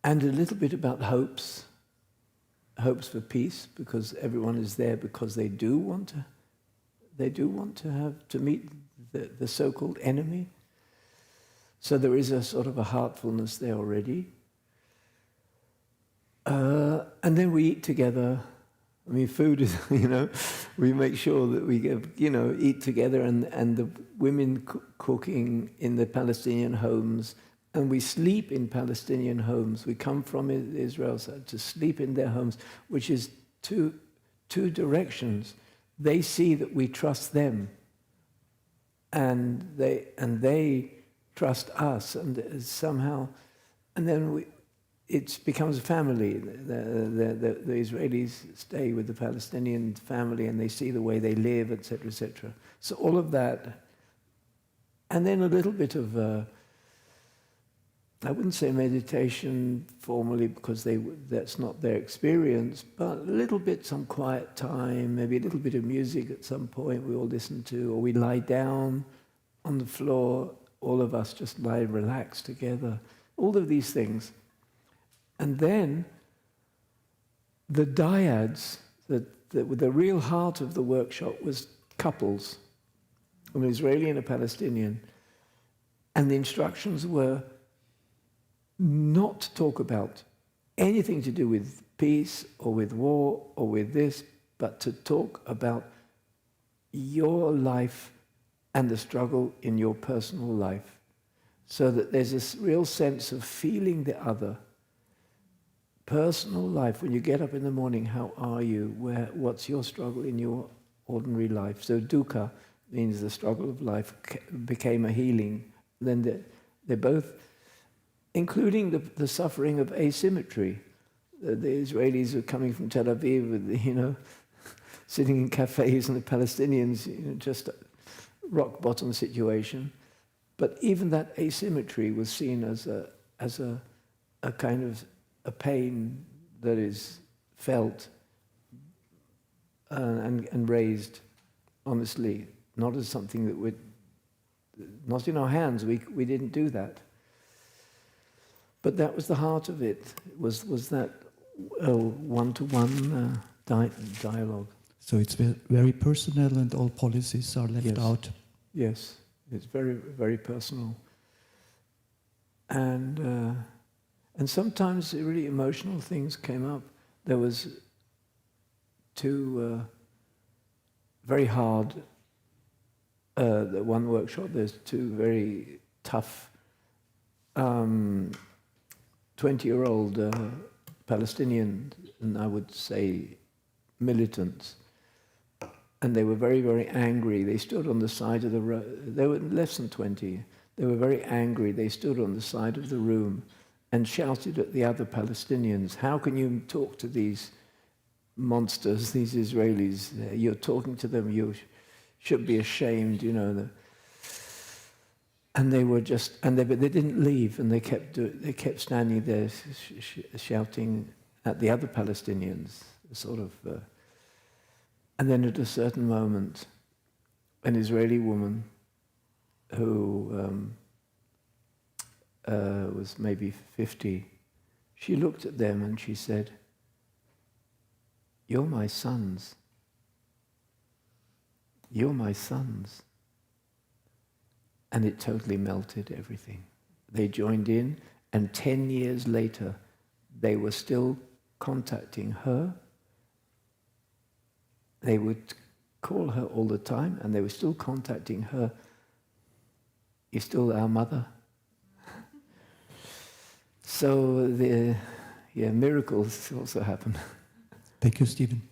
C: And a little bit about hopes for peace, because everyone is there because they do want to meet the so-called enemy. So there is a sort of a heartfulness there already. And then we eat together. I mean, food is, we make sure that we eat together, and the women cooking in the Palestinian homes, and we sleep in Palestinian homes. We come from Israel to sleep in their homes, which is two directions. They see that we trust them, and they trust us, and somehow, and then it becomes a family. The Israelis stay with the Palestinian family, and they see the way they live, etc., etc. So all of that, and then a little bit of, I wouldn't say meditation formally, because that's not their experience, but a little bit, some quiet time, maybe a little bit of music at some point we all listen to, or we lie down on the floor, all of us just lie relaxed together, all of these things. And then the dyads, the real heart of the workshop was couples, an Israeli and a Palestinian. And the instructions were not to talk about anything to do with peace or with war or with this, but to talk about your life and the struggle in your personal life, so that there's this real sense of feeling the other. Personal life, when you get up in the morning, how are you? What's your struggle in your ordinary life? So dukkha means the struggle of life became a healing. Then they're both, including the suffering of asymmetry. The Israelis are coming from Tel Aviv, with, sitting in cafes, and the Palestinians, just a rock bottom situation. But even that asymmetry was seen as a kind of a pain that is felt and raised honestly, not as something that would, not in our hands. We didn't do that. But that was the heart of it. Was that one-to-one dialogue.
E: So it's very personal, and all policies are left out.
C: Yes, it's very, very personal. And sometimes really emotional things came up. There was two very hard, the one workshop, there's two very tough 20-year-old Palestinian, and I would say militants. And they were very, very angry. They stood on the side of the road. They were less than 20. They were very angry. They stood on the side of the room and shouted at the other Palestinians, how can you talk to these monsters, these Israelis? You're talking to them, you should be ashamed, And they were just, but they didn't leave, and they kept standing there shouting at the other Palestinians, sort of. And then at a certain moment, an Israeli woman who was maybe 50, she looked at them and she said, "You're my sons." you're my sons. And it totally melted everything. They joined in, and 10 years later, they were still contacting her. They would call her all the time, and they were still contacting her. You're still our mother. So miracles also happen.
E: Thank you, Stephen.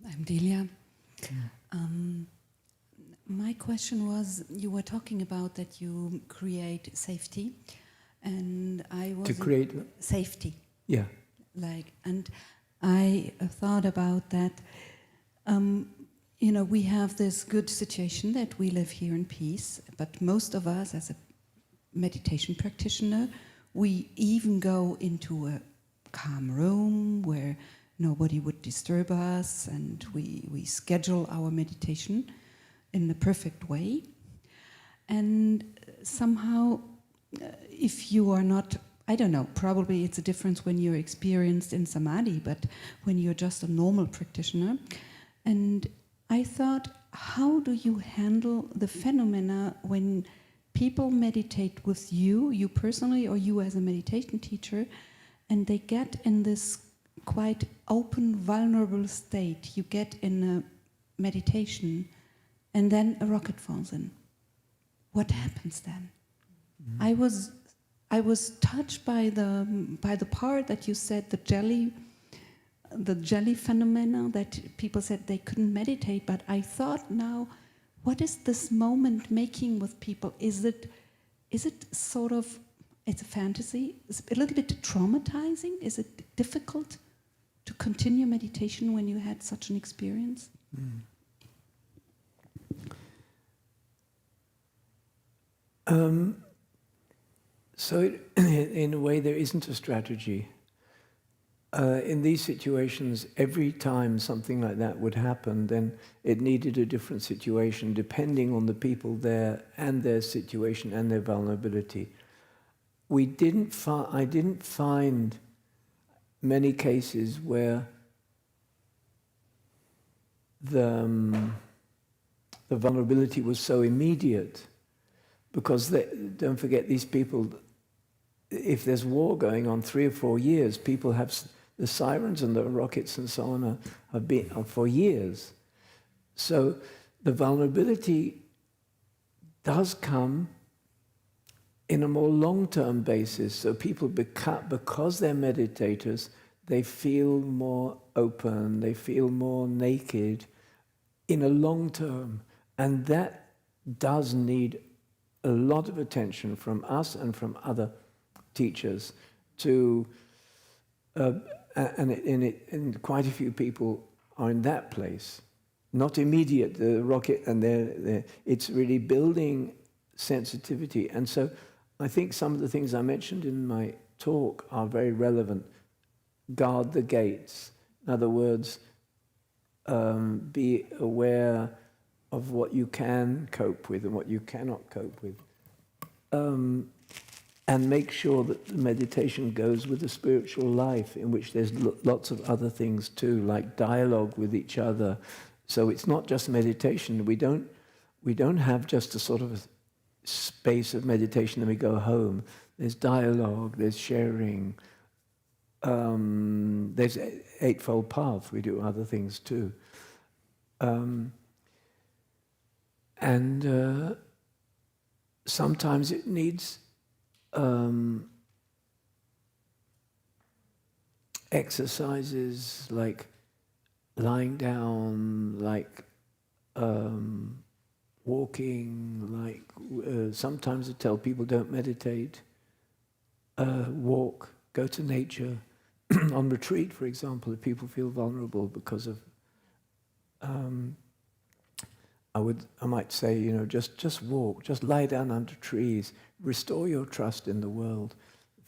F: I'm Delia. My question was, you were talking about that you create safety, and I was...
C: To create...
F: Safety.
C: Yeah.
F: And I thought about that, we have this good situation that we live here in peace, but most of us as a meditation practitioner, we even go into a calm room where nobody would disturb us, and we schedule our meditation in the perfect way. And somehow, if you are not, I don't know, probably it's a difference when you're experienced in samadhi, but when you're just a normal practitioner. And I thought, how do you handle the phenomena when people meditate with you personally, or you as a meditation teacher, and they get in this quite open, vulnerable state? You get in a meditation, and then a rocket falls in. What happens then? Mm-hmm. I was touched by the part that you said, the jelly phenomena, that people said they couldn't meditate. But I thought, now, what is this moment making with people? Is it sort of, it's a fantasy? Is it a little bit traumatizing? Is it difficult to continue meditation when you had such an experience?
C: Mm. So in a way, there isn't a strategy. In these situations, every time something like that would happen, then it needed a different situation depending on the people there and their situation and their vulnerability. I didn't find many cases where the vulnerability was so immediate, because don't forget, these people, if there's war going on 3 or 4 years, people have the sirens and the rockets and so on have been for years. So the vulnerability does come in a more long-term basis. So people, because they're meditators, they feel more open, they feel more naked in a long term. And that does need a lot of attention from us and from other teachers to, and quite a few people are in that place. Not immediate, the rocket, and it's really building sensitivity. And so I think some of the things I mentioned in my talk are very relevant. Guard the gates. In other words, be aware of what you can cope with and what you cannot cope with. And make sure that the meditation goes with the spiritual life, in which there's lots of other things too, like dialogue with each other. So it's not just meditation. We don't have just a sort of a space of meditation and we go home. There's dialogue, there's sharing, there's Eightfold Path. We do other things too. And sometimes it needs exercises like lying down, like walking, like sometimes I tell people don't meditate, walk, go to nature. On retreat, for example, if people feel vulnerable because of I might say, just walk, just lie down under trees, restore your trust in the world,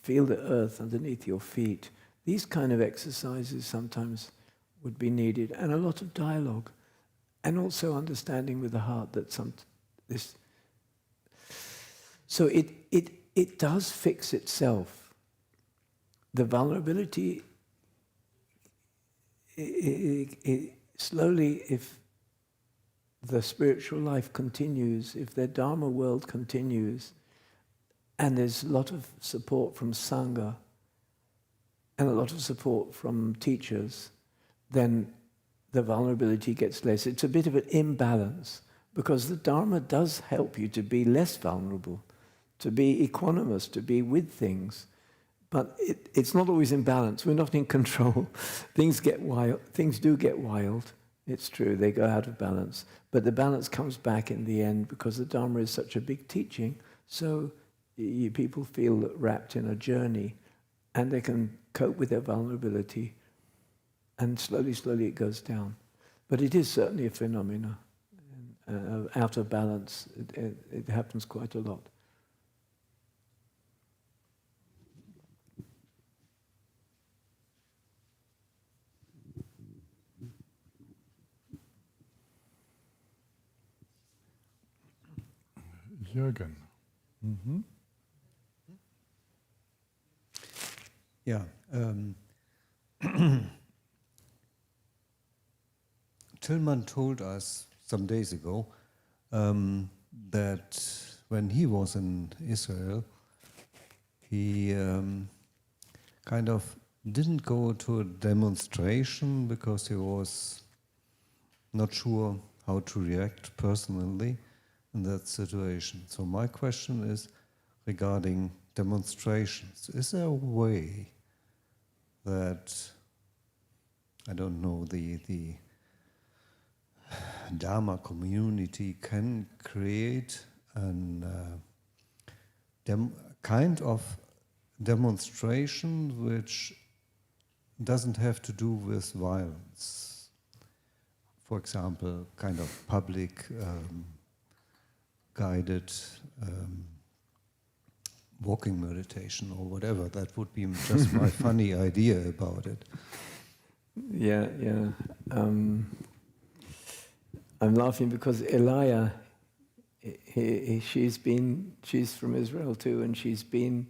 C: feel the earth underneath your feet. These kind of exercises sometimes would be needed, and a lot of dialogue, and also understanding with the heart that so it does fix itself. the vulnerability, slowly, if the spiritual life continues, if their Dharma world continues, and there's a lot of support from Sangha and a lot of support from teachers, then the vulnerability gets less. It's a bit of an imbalance, because the Dharma does help you to be less vulnerable, to be equanimous, to be with things. But it's not always in balance. We're not in control. Things get wild. Things do get wild. It's true. They go out of balance. But the balance comes back in the end, because the Dharma is such a big teaching. So people feel wrapped in a journey, and they can cope with their vulnerability. And slowly, slowly it goes down. But it is certainly a phenomena. Out of balance, it happens quite a lot.
B: Jürgen. Mm-hmm.
G: Yeah. Tillman told us some days ago that when he was in Israel, he kind of didn't go to a demonstration because he was not sure how to react personally in that situation. So my question is regarding demonstrations. Is there a way that, I don't know, the Dharma community can create an kind of demonstration which doesn't have to do with violence? For example, kind of public guided walking meditation or whatever. That would be just my funny idea about it.
C: Yeah. I'm laughing because Elia, she's from Israel too, and she's been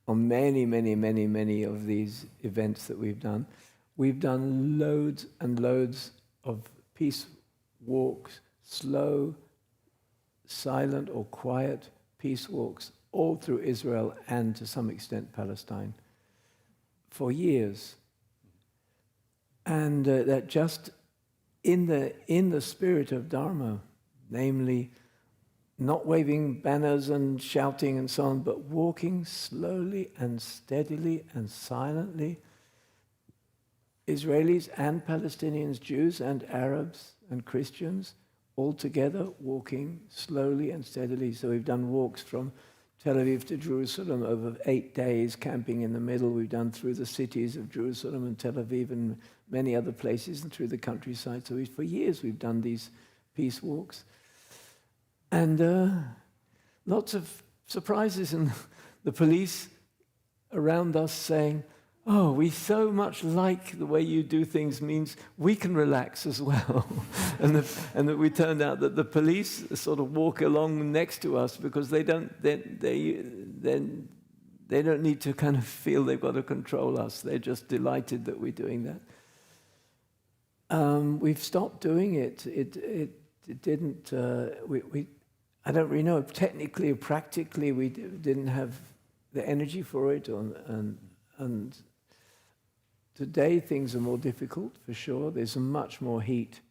C: on many of these events that we've done. We've done loads and loads of peace walks, slow, silent or quiet peace walks, all through Israel and to some extent Palestine, for years. And that just in the spirit of Dharma, namely not waving banners and shouting and so on, but walking slowly and steadily and silently, Israelis and Palestinians, Jews and Arabs and Christians, all together walking slowly and steadily. So we've done walks from Tel Aviv to Jerusalem over 8 days, camping in the middle. We've done through the cities of Jerusalem and Tel Aviv and many other places and through the countryside. So for years we've done these peace walks. And lots of surprises, and the police around us saying, "Oh, we so much like the way you do things, means we can relax as well." and that we turned out that the police sort of walk along next to us because they don't need to kind of feel they've got to control us. They're just delighted that we're doing that. We've stopped doing it. It didn't. I don't really know. Technically or practically, we didn't have the energy for it, and today things are more difficult for sure. There's much more heat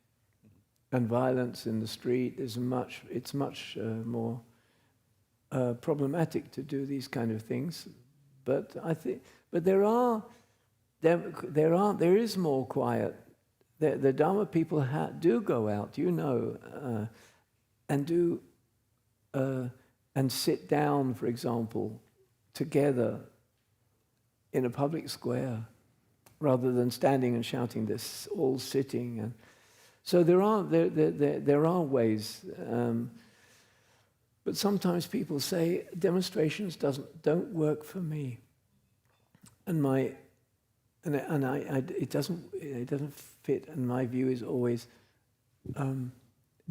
C: and violence in the street. It's much more problematic to do these kind of things. But there is more quiet. The Dharma people do go out, and do and sit down, for example, together in a public square, rather than standing and shouting. This all sitting, and so there are ways. But sometimes people say demonstrations don't work for me, and it doesn't fit. And my view is always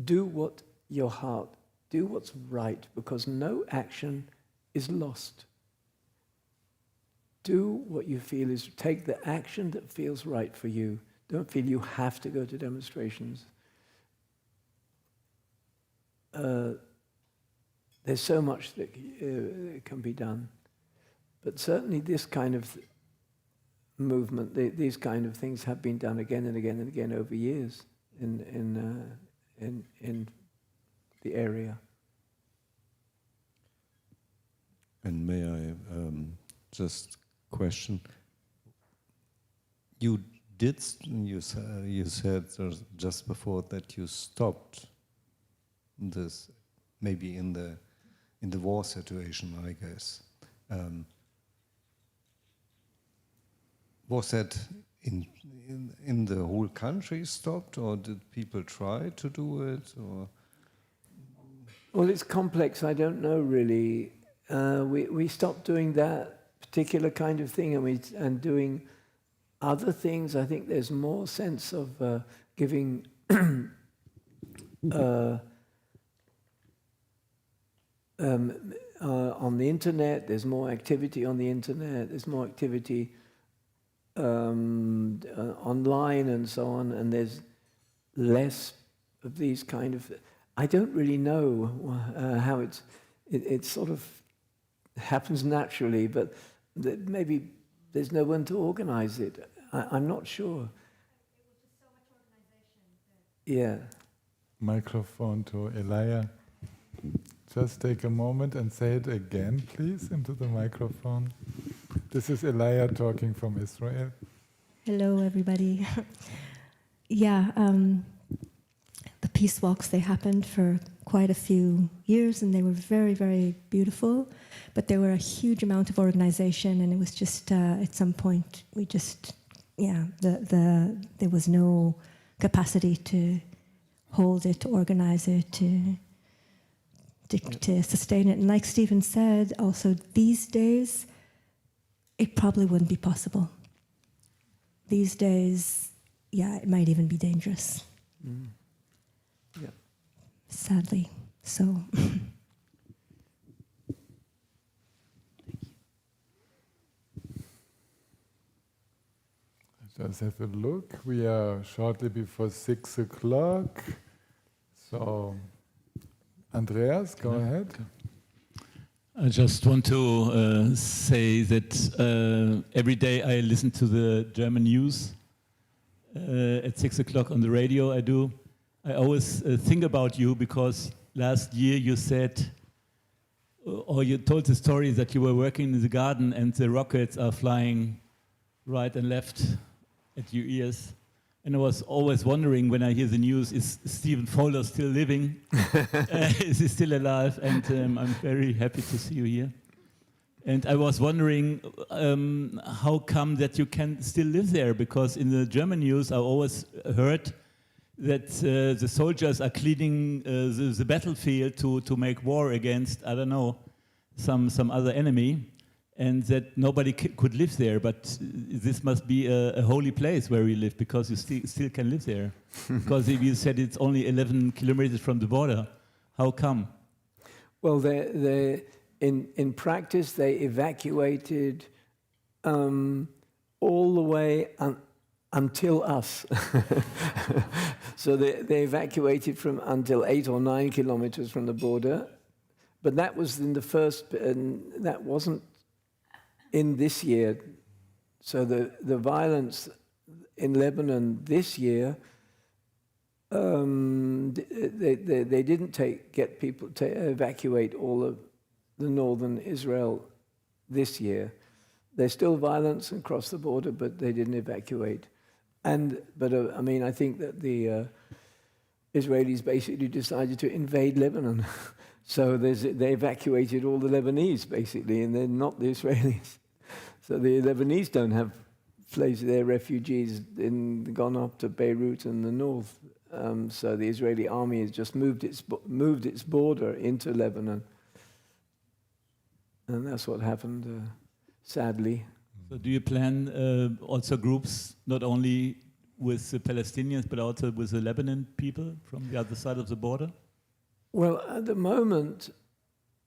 C: do what your heart, do what's right, because no action is lost. do what you feel is, take the action that feels right for you. Don't feel you have to go to demonstrations. There's so much that can be done. But certainly this kind of movement, these kind of things have been done again and again and again over years in the area.
G: And may I just question? You said just before that you stopped this, maybe in the war situation, I guess. Was that in the whole country stopped, or did people try to do it? Or
C: Well, it's complex. I don't know really. We stopped doing that particular kind of thing, and doing other things. I think there's more sense of giving on the internet. There's more activity on the internet. There's more activity online and so on. And there's less of these kind of. I don't really know how it sort of happens naturally, but maybe there's no one to organize it. I'm not sure.
H: It was just so much organization.
C: Yeah.
B: Microphone to Elia. Just take a moment and say it again, please, into the microphone. This is Elia talking from Israel.
H: Hello, everybody. Yeah, the peace walks, they happened for quite a few years, and they were very, very beautiful. But there were a huge amount of organization, and it was just at some point we just, there was no capacity to hold it, to organize it, to sustain it. And like Stephen said, also these days, it probably wouldn't be possible. These days, it might even be dangerous.
C: Mm. Yeah.
H: Sadly, so.
B: Just have a look. We are shortly before 6 o'clock. So, Andreas, go ahead.
I: I just want to say that every day I listen to the German news at 6 o'clock on the radio. I always think about you, because last year you said, or you told the story that you were working in the garden and the rockets are flying right and left at your ears. And I was always wondering when I hear the news, is Stephen Fowler still living? Is he still alive? And I'm very happy to see you here. And I was wondering how come that you can still live there? Because in the German news, I always heard that the soldiers are cleaning the battlefield to make war against, I don't know, some other enemy. And that nobody could live there, but this must be a holy place where we live, because you still can live there. Because if you said it's only 11 kilometers from the border, how come?
C: Well, in practice, they evacuated all the way until us. So they evacuated until 8 or 9 kilometers from the border. But that was in the first, and that wasn't in this year. So the violence in Lebanon this year, they didn't get people to evacuate all of the northern Israel this year. There's still violence across the border, but they didn't evacuate. But I think that the Israelis basically decided to invade Lebanon. So they evacuated all the Lebanese, basically, and they're not the Israelis. So the Lebanese don't have places. They're refugees gone up to Beirut and the north. So the Israeli army has just moved its border into Lebanon. And that's what happened, sadly.
I: So do you plan also groups, not only with the Palestinians, but also with the Lebanon people from the other side of the border?
C: Well, at the moment,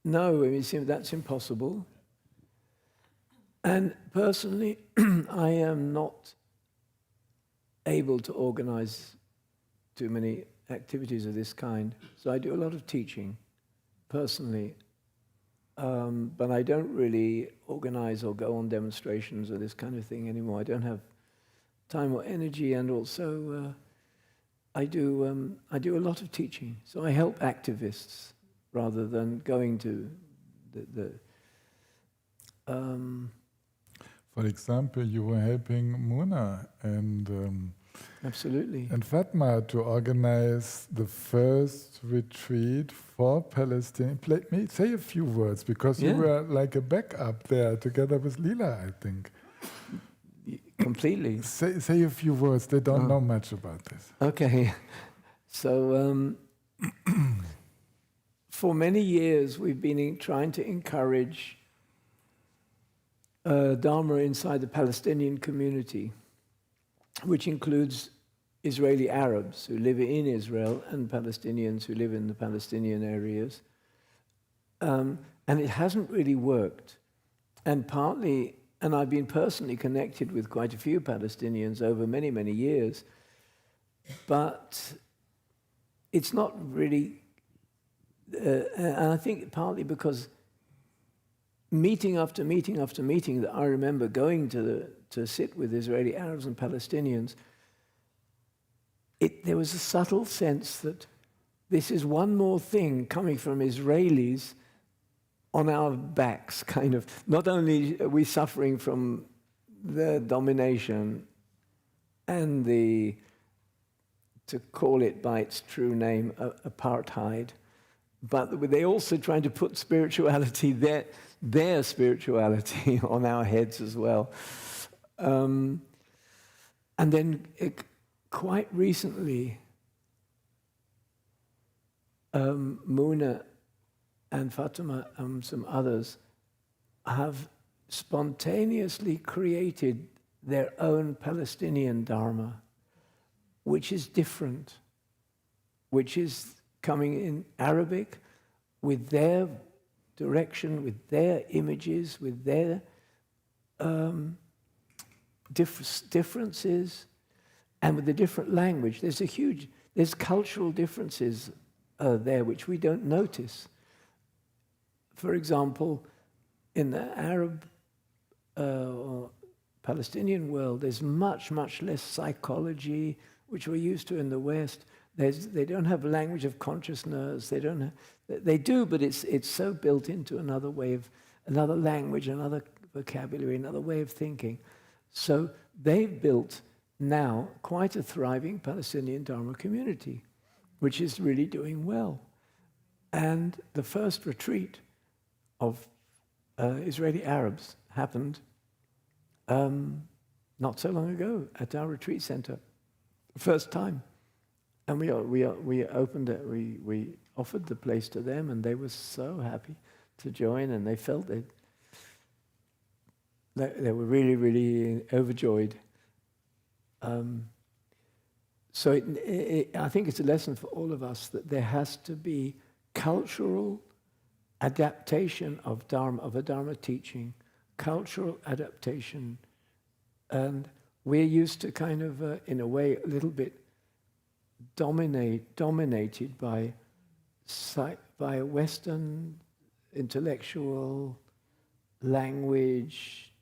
C: no. That's impossible. And personally, I am not able to organize too many activities of this kind. So I do a lot of teaching, personally. But I don't really organize or go on demonstrations or this kind of thing anymore. I don't have time or energy, and also I do a lot of teaching. So I help activists rather than going to the
B: For example, you were helping Muna and
C: absolutely.
B: and Fatma to organize the first retreat for Palestine. Say a few words, because you were like a backup there together with Lila, I think.
C: Completely.
B: Say a few words. They don't know much about this.
C: Okay. So for many years we've been trying to encourage Dharma inside the Palestinian community, which includes Israeli Arabs who live in Israel and Palestinians who live in the Palestinian areas. And it hasn't really worked. And partly, and I've been personally connected with quite a few Palestinians over many, many years, but it's not really, and I think partly because meeting after meeting after meeting that I remember going to sit with Israeli Arabs and Palestinians, there was a subtle sense that this is one more thing coming from Israelis on our backs, kind of. Not only are we suffering from the domination and to call it by its true name, apartheid, but they're also trying to put spirituality, their spirituality on our heads as well. And then quite recently, Muna and Fatima and some others have spontaneously created their own Palestinian Dharma, which is different, which is coming in Arabic with their direction, with their images, with their differences, and with the different language. There's cultural differences there which we don't notice. For example, in the Arab or Palestinian world, there's much, much less psychology, which we're used to in the West. They don't have language of consciousness. They do, but it's so built into another language, another vocabulary, another way of thinking. So they've built now quite a thriving Palestinian Dharma community, which is really doing well. And the first retreat of Israeli Arabs happened not so long ago at our retreat center, first time. And we opened it, we offered the place to them, and they were so happy to join, and they felt they were really, really overjoyed. So I think it's a lesson for all of us that there has to be cultural adaptation of a Dharma teaching, cultural adaptation. And we're used to kind of, in a way, a little bit dominated by a Western intellectual language,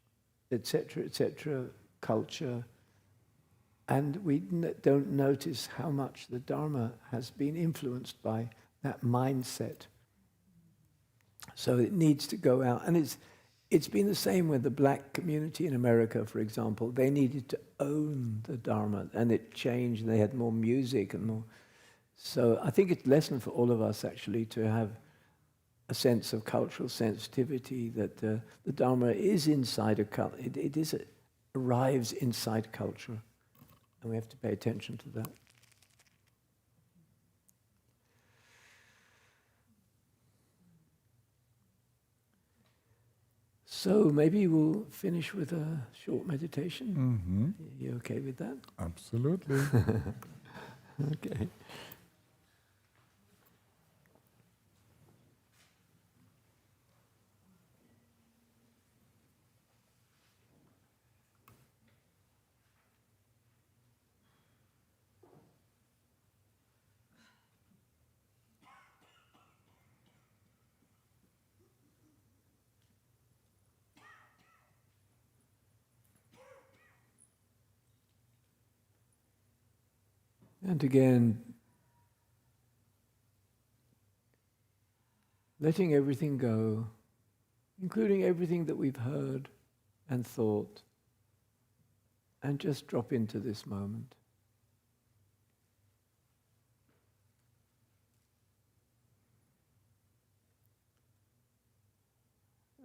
C: etc., culture. And we don't notice how much the Dharma has been influenced by that mindset. So it needs to go out. And it's been the same with the black community in America, for example. They needed to own the Dharma, and it changed. They had more music and more. So I think it's a lesson for all of us, actually, to have a sense of cultural sensitivity, that the Dharma is inside a culture. It arrives inside culture. And we have to pay attention to that. So maybe we'll finish with a short meditation. Mm-hmm. You okay with that?
B: Absolutely.
C: Okay. And again, letting everything go, including everything that we've heard and thought, and just drop into this moment.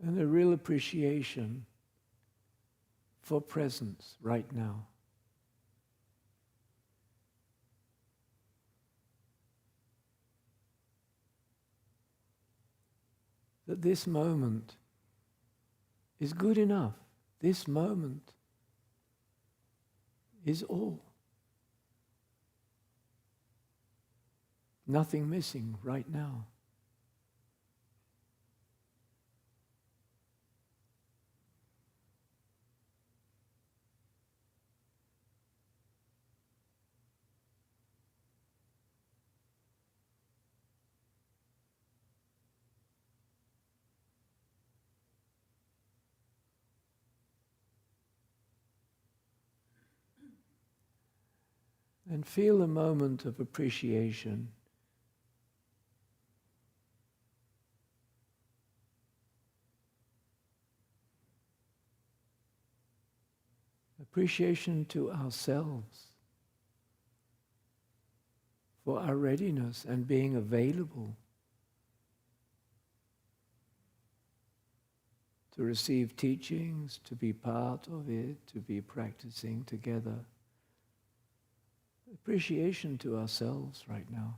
C: And a real appreciation for presence right now. That this moment is good enough. This moment is all. Nothing missing right now. And feel a moment of appreciation. Appreciation to ourselves for our readiness and being available to receive teachings, to be part of it, to be practicing together. Appreciation to ourselves right now.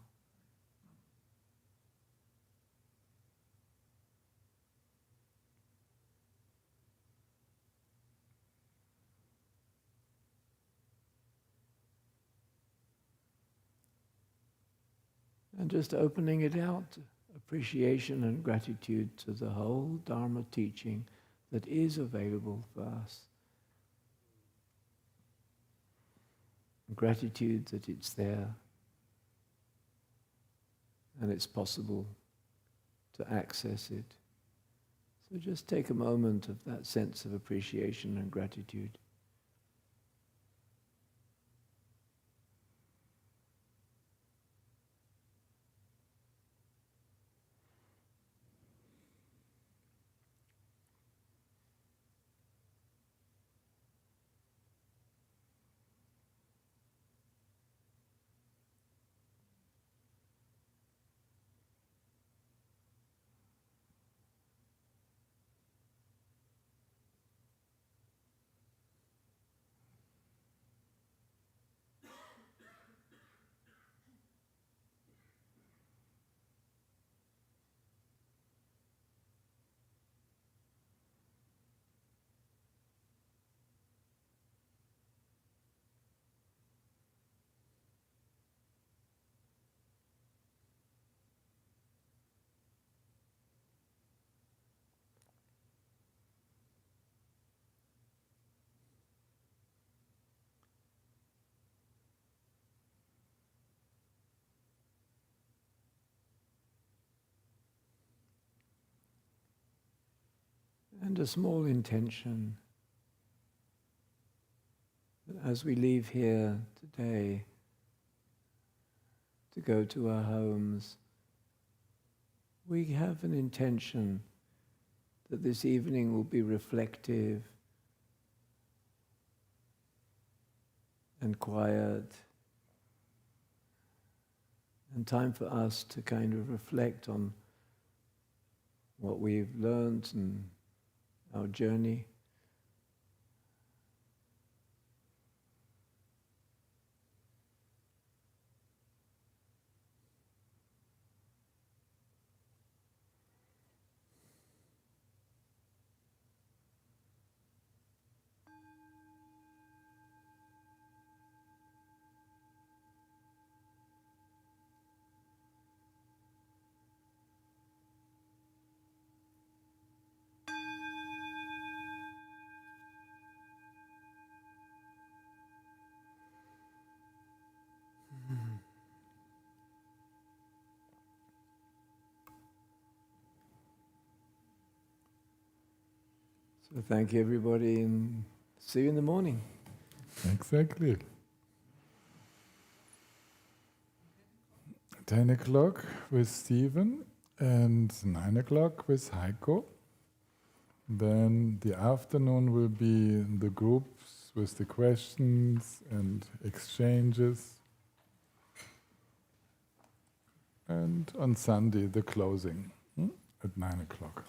C: And just opening it out, appreciation and gratitude to the whole Dharma teaching that is available for us. Gratitude that it's there and it's possible to access it. So just take a moment of that sense of appreciation and gratitude. And a small intention that as we leave here today to go to our homes, we have an intention that this evening will be reflective and quiet, and time for us to kind of reflect on what we've learned and our journey. So thank you, everybody, and see you in the morning.
B: Exactly. 10 o'clock with Stephen and 9 o'clock with Heiko. Then the afternoon will be the groups with the questions and exchanges. And on Sunday, the closing at 9 o'clock.